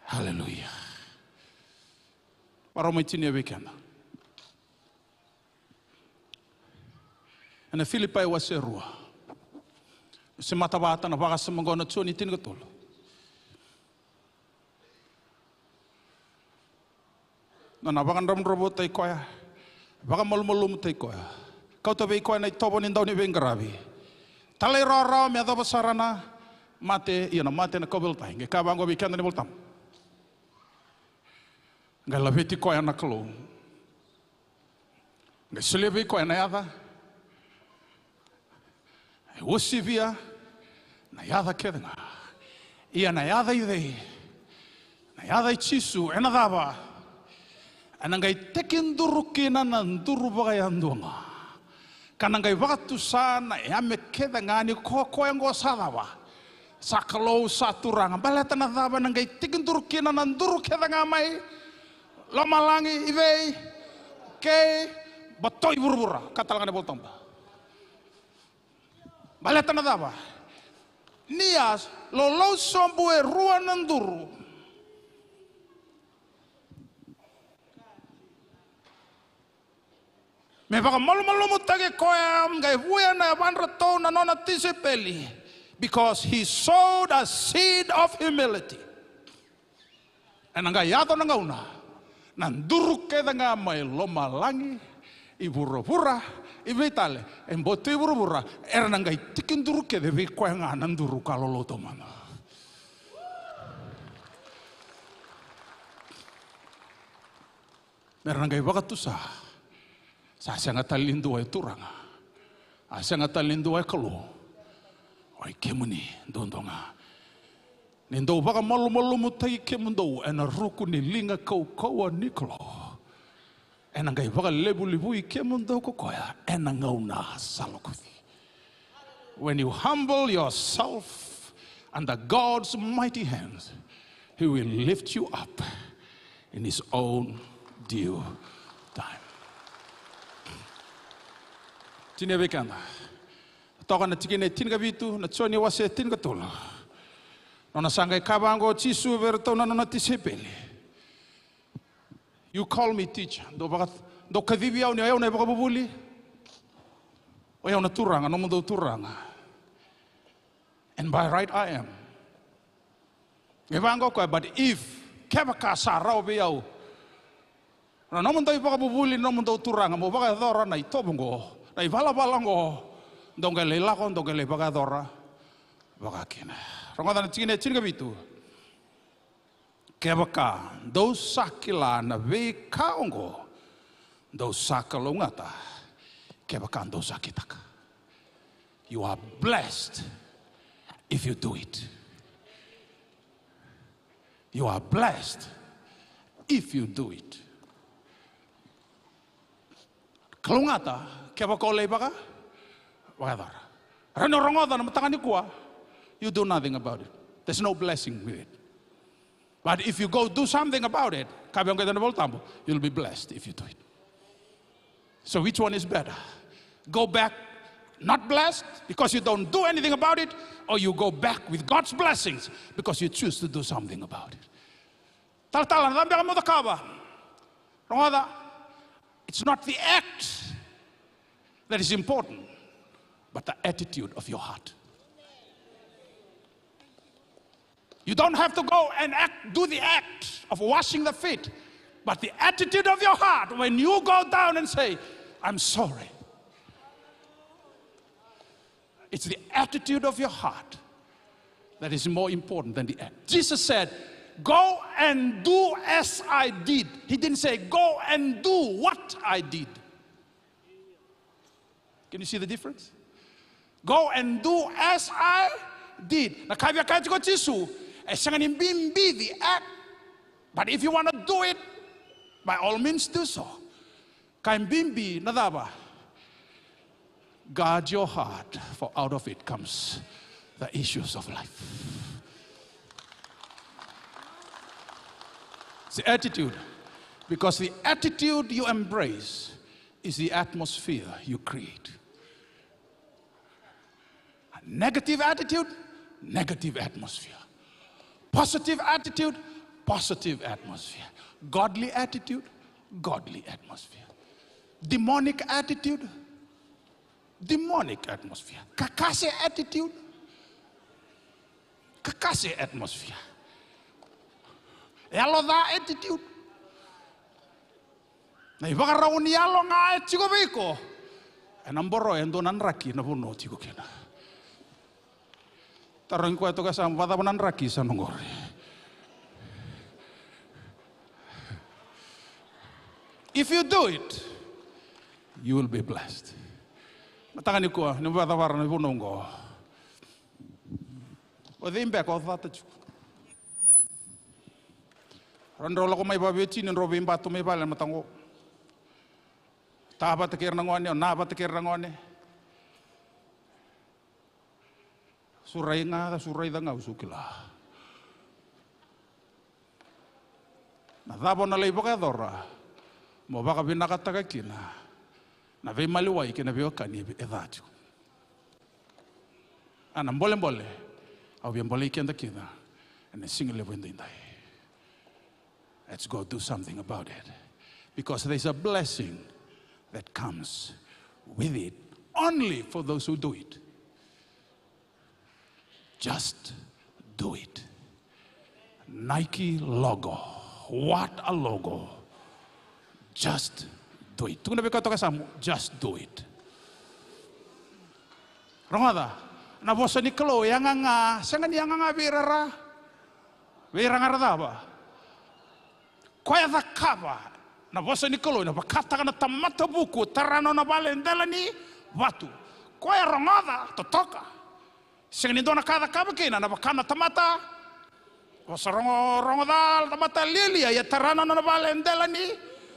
Hallelujah. Paromitinia weekend. Na Filipai wa serua. Se matabata na baka sa mga natsyon itin katolo. Na nabakan ramrobo tay koya. Baka malmalum tay koya. Kau tabi koya na itobo nindaw ni Bengarabi. Talay rara me adaba sarana mate na mate na kobel tay. Ngai kabango bikan ni boltam. Ngai labiti koya na kalo. Ngai sulebi koya na yada. Usivia na yada kedanga ia na yada idei na yada chisu enadaba anangai tekinduru kina na nduru bagayanduanga kanangai waktu sana ame kedanga ni koko ngo sadawa sakalo saturanga balata na daba nangai tekinduru kina na nduru kedanga mai lamalangi idei ke batoi burbura katalangane boltamba. Baleta na daba. Nias lolo sombu e rua nanduru. Me baka malu mutage koyam gai vuya na banrato na nona tisipeli because he sowed a seed of humility. Enanga yato na ngauna. Nanduru keda nga may lomalangi ibura-bura ibitale embote ibura-bura era nangai tikinduru ke de ko nga nanduru kaloloto mana. Era nangai bakatusa sa sanga talindu ay turanga asanga talindu ay kalo ay kemuni dondonga nendo baka malu mutai kemundo ena ruku ni linga kau niklo. Enangai baka lebu ikemundo kokoya enangauna salokuthi. When you humble yourself under God's mighty hands, He will lift you up in His own due time. Tine bekana. Toka na tikine tinga bitu na tsoni wase tinga tola. Nona sangai kabango chisu verto na nona tisepeli. You call me teacher. Do kavivi au ni au na baka bubuli. O au na turanga, no mundo turanga. And by right I am. Evango ko but if kebaka sarau be au. No mundo baka bubuli no mundo turanga mo baka dora na itobongo. Na ivala balango. Dongele lakon dongele baka dora. Baka kina. Rongoda na chine chinga bitu. Kebaka dosa kila na ve kaongo dosa kalungata kebaka dosa kitaka. You are blessed if you do it. You are blessed if you do it. Kalungata kebaka ole baka wakadara. Rano rongoda na matangani kuwa. You do nothing about it. There's no blessing with it. But if you go do something about it, you'll be blessed if you do it. So which one is better? Go back not blessed because you don't do anything about it, or you go back with God's blessings because you choose to do something about it. It's not the act that is important, but the attitude of your heart. You don't have to go and do the act of washing the feet, but the attitude of your heart when you go down and say, I'm sorry. It's the attitude of your heart that is more important than the act. Jesus said, go and do as I did. He didn't say, go and do what I did. Can you see the difference? Go and do as I did. Na kaya ko Jesu, sanganin bimbi the act. But if you want to do it, by all means do so. Kaya bimbi nadaba. Guard your heart, for out of it comes the issues of life. It's the attitude. Because the attitude you embrace is the atmosphere you create. A negative attitude, negative atmosphere. Positive attitude, positive atmosphere. Godly attitude, godly atmosphere. Demonic attitude, demonic atmosphere. Kakase attitude, kakase atmosphere. Yaloda attitude. Na ibagaraw ni yalo nga etiko biko. Enamboro endo nanraki na puno tiko kena. Tarong ko ito kasama pada nanraki sa nungori. If you do it, you will be blessed. Matangani ko ni pada para ni puno ngo. Odimbe ko thata chu. Randro ko may babeti ni robin bato may bala matango. Taba tekir nangone, naba tekir nangone. Surai da nga usukila. Na dabo na leibo ka dora. Mo baka binakataka kina. Na vei maliwai kina veo kani edatu. Ana mbole. Au bien mbole kenda kina. And sing levo indai. Let's go do something about it. Because there's a blessing that comes with it only for those who do it. Just do it. Nike logo. What a logo. Just do it. Tunggu nabi kau kasam. Just do it. Rongada. Na bosa ni kelo yang nga sangan yang nga birara. Birara ba? Koya da kaba. Na bosa ni kelo na bakata kana tamata buku tarano na balendela ni watu. Koya rongada totoka. Sangan indona kada kaba kena na bakana tamata. Bosa rongodal tamata lilia ya tarano na balendela ni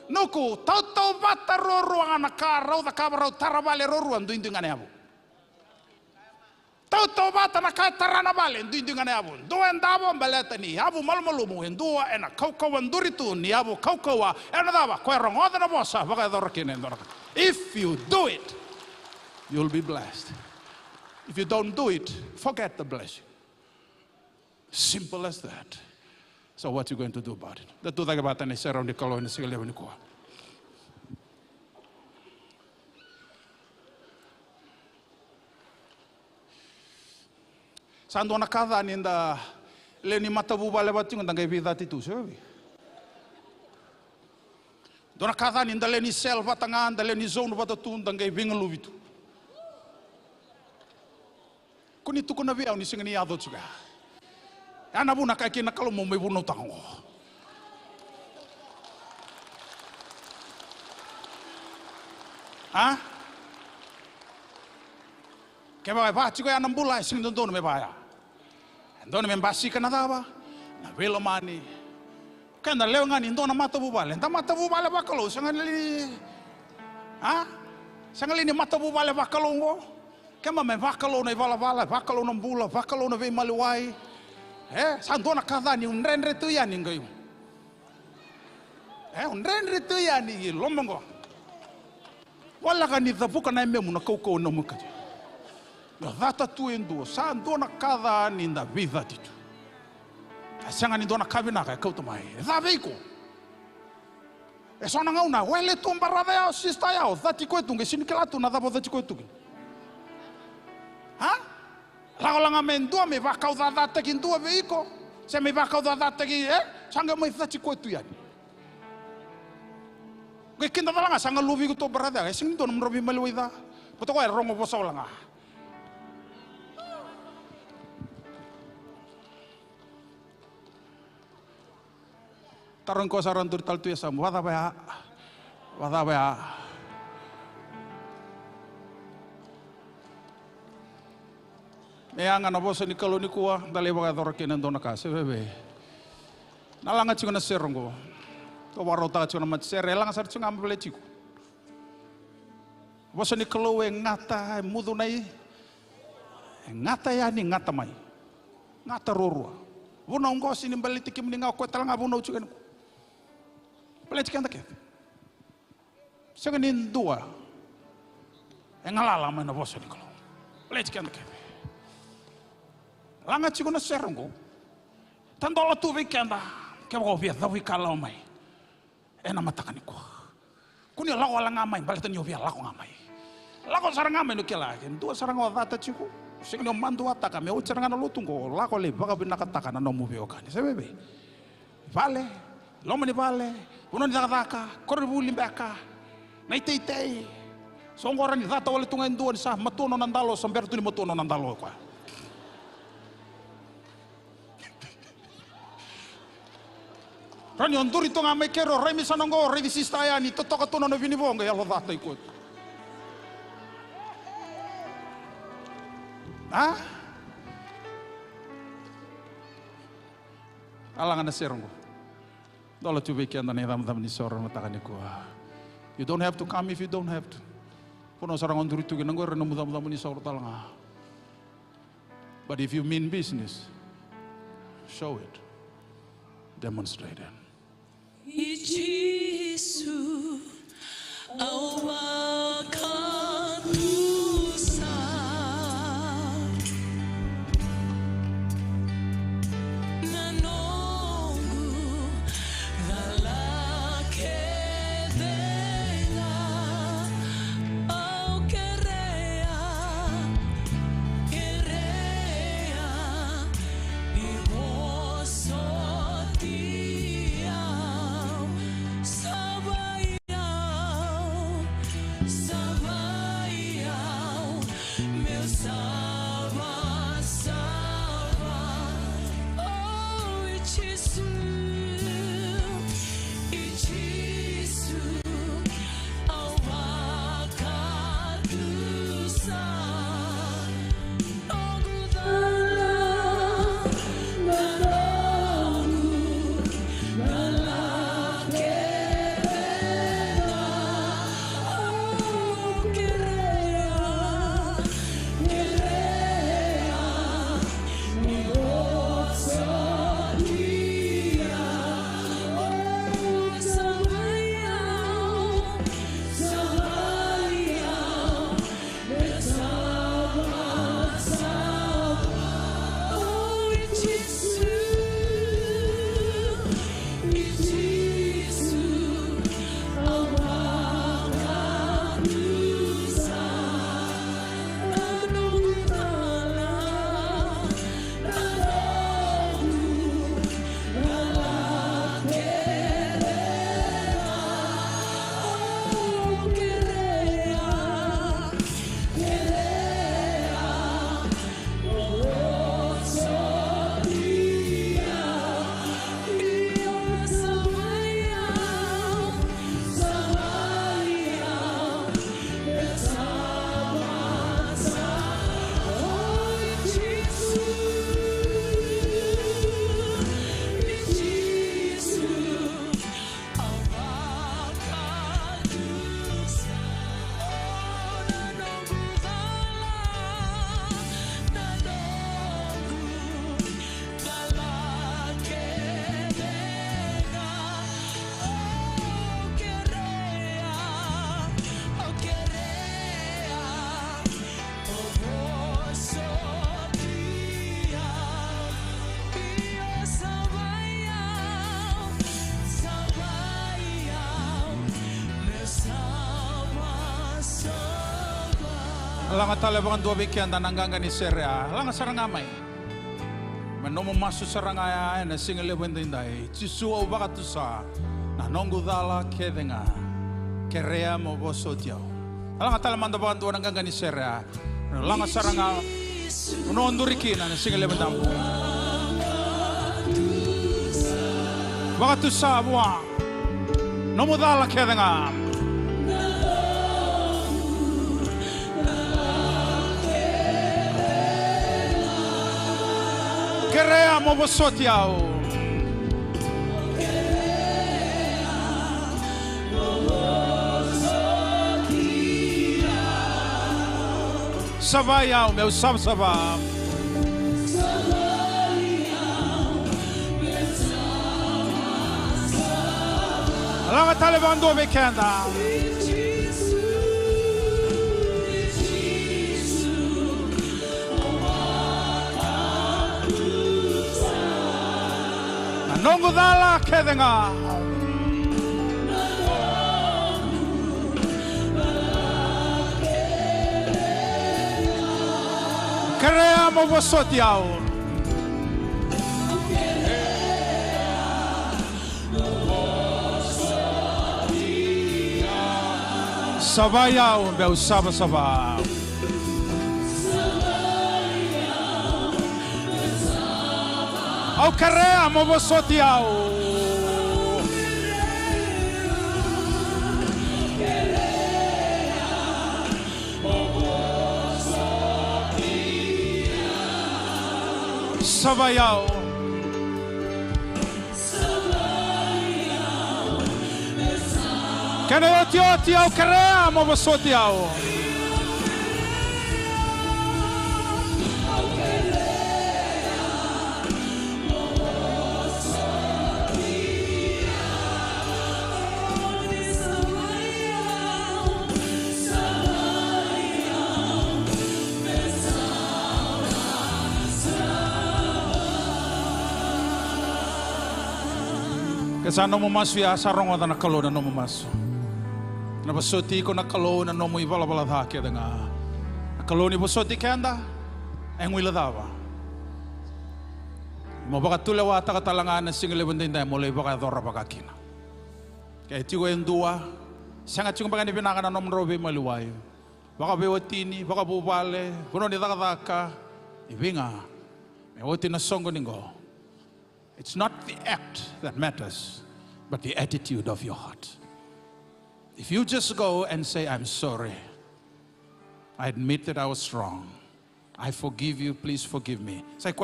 nuku tau bata roruang na karau da kaba rau tarabale roruang duindungane abu. Tau bata na ka tarana bale duindungane abu. Doa ndabo baleta ni abu malmalumu endua ena kau nduritu ni abu kau ena daba ko rongoda na bosa baga dorkine ndora. If you do it, you'll be blessed. If you don't do it, forget the blessing. Simple as that. So what you going to do about it? The two things about any surround the color in the single level. Sando na kada ninda leni matabu bale batingo ndangai vida titu sebi. Dona kada ninda leni sel batanga nda leni zone batatu ndangai vingelu bitu. Kuni tu kuna via ni singani ado juga. Ana buna kaki na kalau mau mebunuh tango. Ah? Kaya ba chico ya nambula sing dono me baya. Dono me basi kana daba. Na velo mani. Kanda leo ngani dona mata bubale. Nda mata bubale bakalo sangali. Ah? Sangali ni mata bubale bakalo ngo. Kema me bakalo na vala bakalo na mbula bakalo na ve maliwai. Sandona kada ni unrenre tu ya ni ngayu. Unrenre tu ya ni lomongo. Wala ka ni tapuka na memu na koko na muka. Data tu endo, sa ndona kada ni nda vida titu. Sanga ni ndona kabina ka kau tomai. Da veiko. E sona ngauna, wele tumba rada ya sista ya, dati ko tunge sini kelatu na da dati ko tunge. Ha? Lago langa mendua me va kau da data ki ndua veiko. Se me va kau da data ki sanga mai dati ko tu yani. Ke kinda langa sanga luvi ko to barada, sing ndona mrobi malwida. Poto ko rongo bosa langa. Taron ko saran dur tal tu ya sam wada ba me anga na bosa ni kalo ni kuwa dale ba dor ke nando na ka se bebe nalanga chiko na serongo to waro ta chiko na mat sere langa sar chunga mbele chiko bosa ni kalo we ngata mudu nai ngata ya ni ngata mai ngata rorua wona ngo sini mbele tiki mninga ko talanga wona chiko Pelece que anda aqui. Chega nem dua. Engalala mas na voz Nicolau. Pelece que anda aqui. Langa chico na serungo. Tandola tu vem que anda. Que eu ouvi da vi cala mai. É na mata caniko. Kuni lago langa mai, balik tani ouvi lago ngamai. Lago sarang ngamai no que lá. Dua sarang o data chico. Chega nem mando ataka me o sarang na lutungo. Lago le baga binakataka na no muvi okani. Se bebe. Vale. Loma ni vale, uno ni daka, korre buli mbeka, na itei, songora ni data wale tunga indua ni sa matono nandalo, samber tu ni matono nandalo kwa. Rani onduri tunga mekero, remi sanongo, redi sistaya ni totoka tono na vini bonga ya lo data ikut. Ah? Alangan na seronggo. Dola tu weekend na dam ni sora matakan ko. You don't have to come if you don't have to. Puno sarang onduri tu ginang gore no mudam ni sora talanga. But if you mean business, show it. Demonstrate it. Ichisu awakanusa So Langa talabangan dua bikian dan anggang ni seria. Langa sarangamay. Menomo masu sarangaya na single wendindai. Chisu bakatusa. Na nongu dala kedenga. Kerea mo boso tiao. Langa talaman dabangan dua anggang ni seria. Langa saranga. Unonduriki na single wendampu. Bakatusa buwa. Nomo dala kedenga. Kerea mo bosotiao. Sabaiao meu sabsaba. Langa taleban do bekenda. Nongo dala kedenga. Kerea mo bosotiao. Sabaiao meu sabasaba. Au kerea mo bosotiao. Sabaiao. Kena oti au kerea mo bosotiao. Kesa no mas via sarong na nakalo na no mas. Na basoti ko nakalo na no mo ibalabala tha ke nga. Nakalo ni basoti kanda ang wila dawa. Mo baka tulawa ta katalangan na single bendinda mo le baka dora baka kina. Kaya tigo en dua sangat chung baka ni binaka na no robe maluway. Baka bewatini baka bubale kuno ni taka ibinga. Me woti na songo ningo. It's not the act that matters, but the attitude of your heart. If you just go and say, I'm sorry, I admit that I was wrong, I forgive you, please forgive me. It's the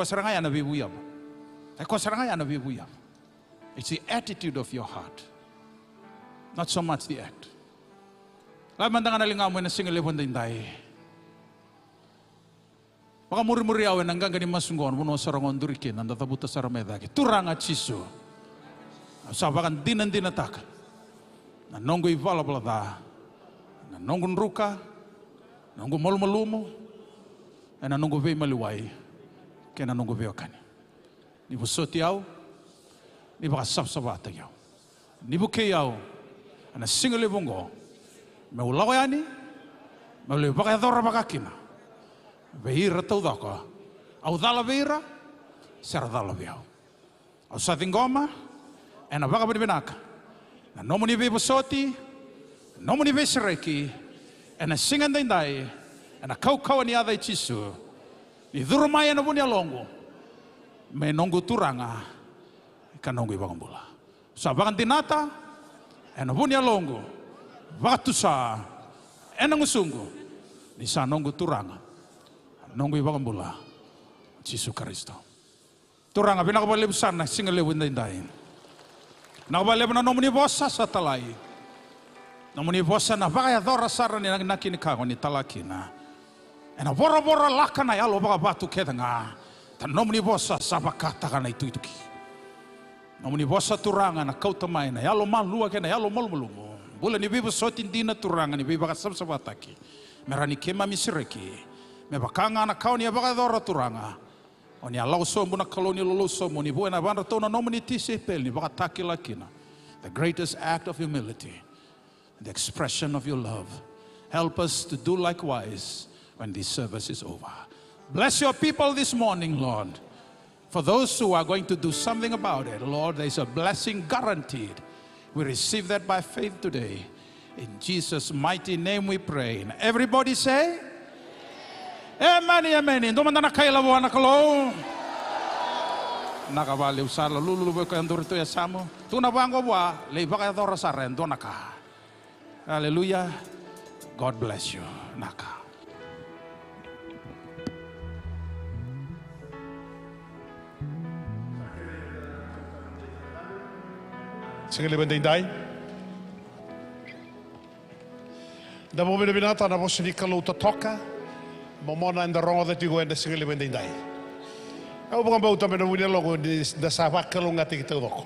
attitude of your heart, not so much the act. Lamandangan nalingaw mo na singalipon din tayo. Baka muri-muri awen hanggang ganing masunggon muno sarangon durikin ang tatabuta sa ramedaki. Turang at sisu. Sabakan dinan-dinatak. Nanonggo ivalabala nanonggo ruka. Nanonggo malmalumo. Nanonggo vei maluway. Kaya nanonggo vei okani. Ni busoti yaw. Ni baka sabsabata yaw. Ni buke yaw. Ana singalibungo. Maulaw yani. Maulaw baka yadora baka kina. Beira tau daka, au dala beira, sera dala biau. Au satingoma, ena baka benaka. Na nomo ni be bosoti, nomo ni be sereki, ena singan dai, ena kau ni ada chisu. Ni durumaya na bunya longo. Me nongo turanga, kanongo ibangambula. Sabakan dinata, ena bunya longo. Waktu sa, ena ngusungu, ni sa nongo turanga. Nonggo ibang bula, Yesus Kristo. Turang abi nakabalib sana single windayin. Nakabalib na nomuni bosa sa talay. Nomuni bosa na baka yadora sara ni nakinikago ni talakina. Ena bora laka na yalo baka batu keda nga. Tan nomuni bosa sa bakata kana itu-ituki. Nomuni bosa turanga na kau tamay na yalo malua kena yalo malmulumo. Bula ni bibo sotin dina turanga ni bibo kasabsabataki. Merani kema misireki. Me bakanga na kau ni baka dora turanga. O ni alau so mo na kaloni lolo so mo ni buena banda to na nomini tisipel ni baka takilakina. The greatest act of humility, the expression of your love. Help us to do likewise when this service is over. Bless your people this morning, Lord. For those who are going to do something about it, Lord, there's a blessing guaranteed. We receive that by faith today. In Jesus' mighty name we pray. And everybody say, Amen, amen. Domanda na kaila wa na kalo. Nakabali usala lulu ko andur to yasamo. Tuna bango wa le baka dora sarendo naka. Hallelujah. God bless you. Naka. Singeli bendai. Da mo bina binata na mo sini kalau toka. Momona in the wrong that you go and the singeli bendai. Au bukan bau tambe no wini logo da sava kalau ngati kita doko.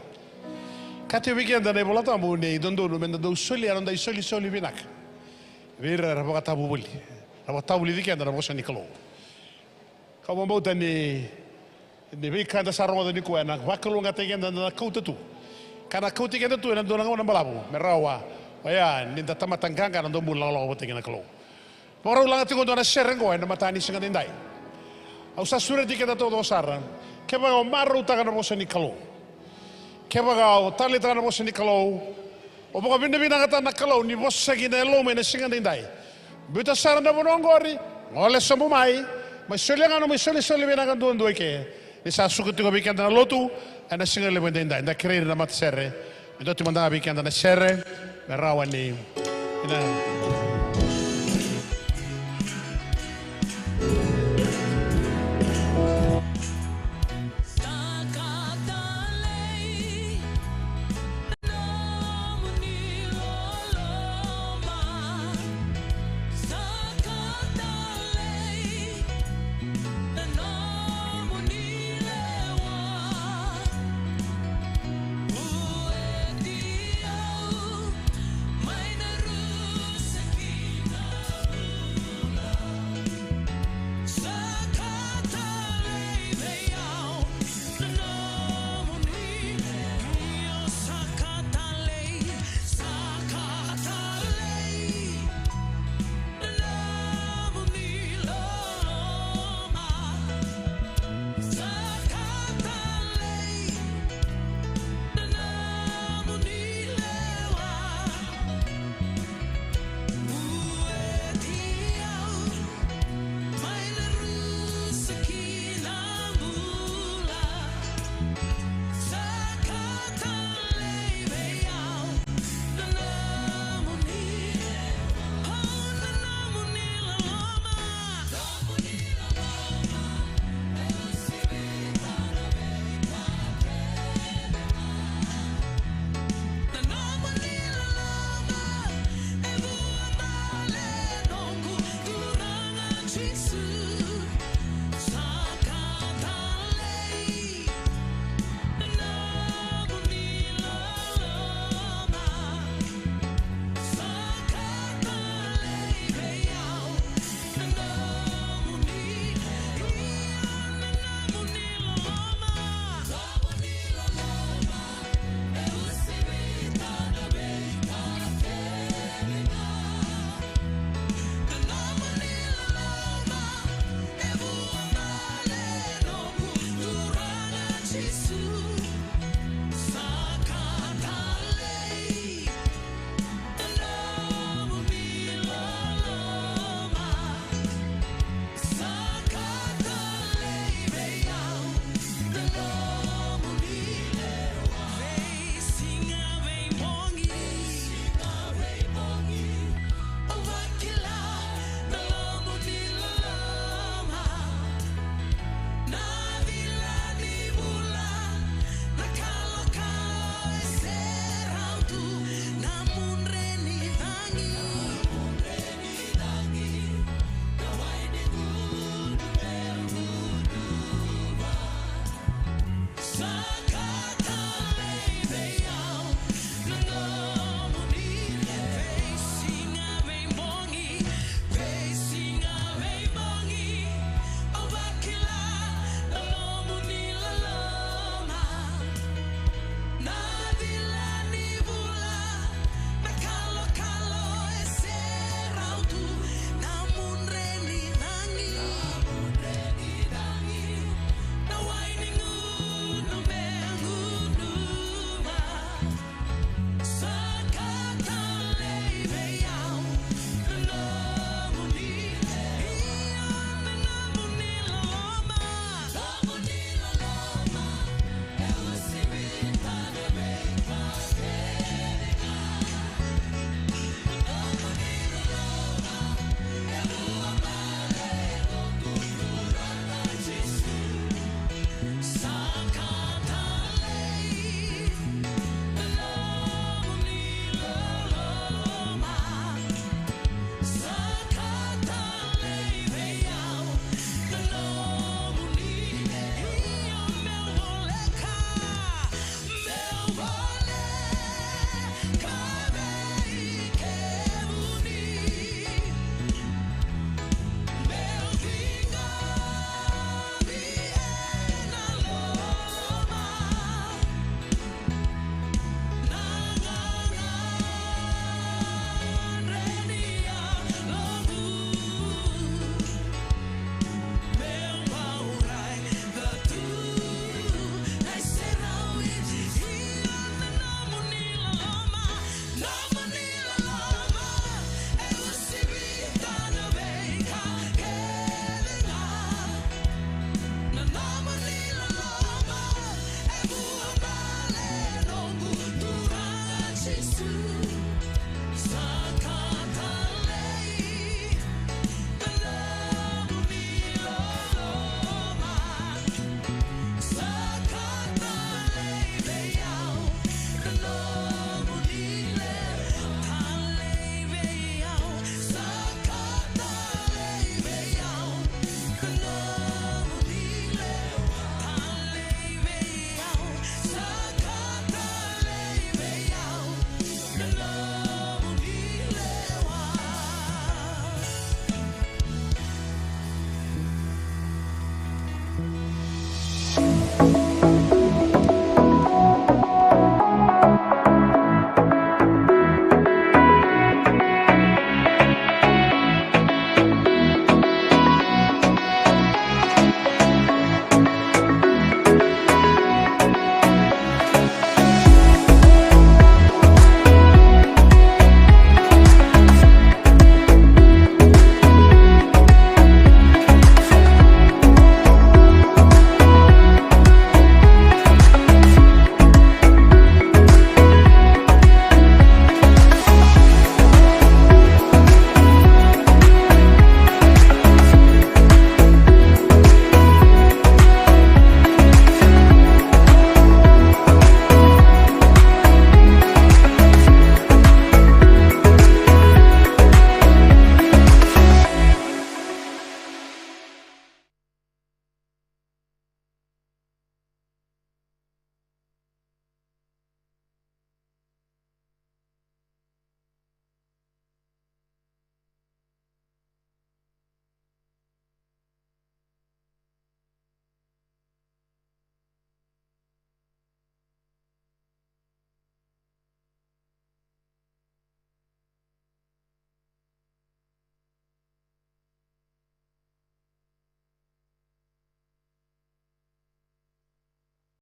Kati weekend da nebola tamu ne dondo no menda do soli aranda soli binak. Vera raba tabu buli. Raba tabu li weekend da mo sini kalau. Kau mau tani ne weekend da sarong da ni ko na wakalo ngati kenda na kauta tu. Kana kauti kenda tu na dona ngona balabu. Merawa. Oya ninda tamatanganga na do mulalo bote kena kalau. Moro lang ati ko do na shereng ko na matani singa dindai. Au sa sura di kenda todo sarra. Ke ba o maru ta kana mo sini kalau. Ke ba o tali ta kana mo sini kalau. O ba binda binda kata na kalau ni bos sa gina lo me na singa dindai. Buta sarra na bonongori. Ngole somo mai. Mas soli ngano mas soli bina kan do ke. Isa sukuti ko bikenda na lotu ana singa le dindai. Da kreer na mat serre. Ndo ti manda bikenda na serre. Merawani. Ina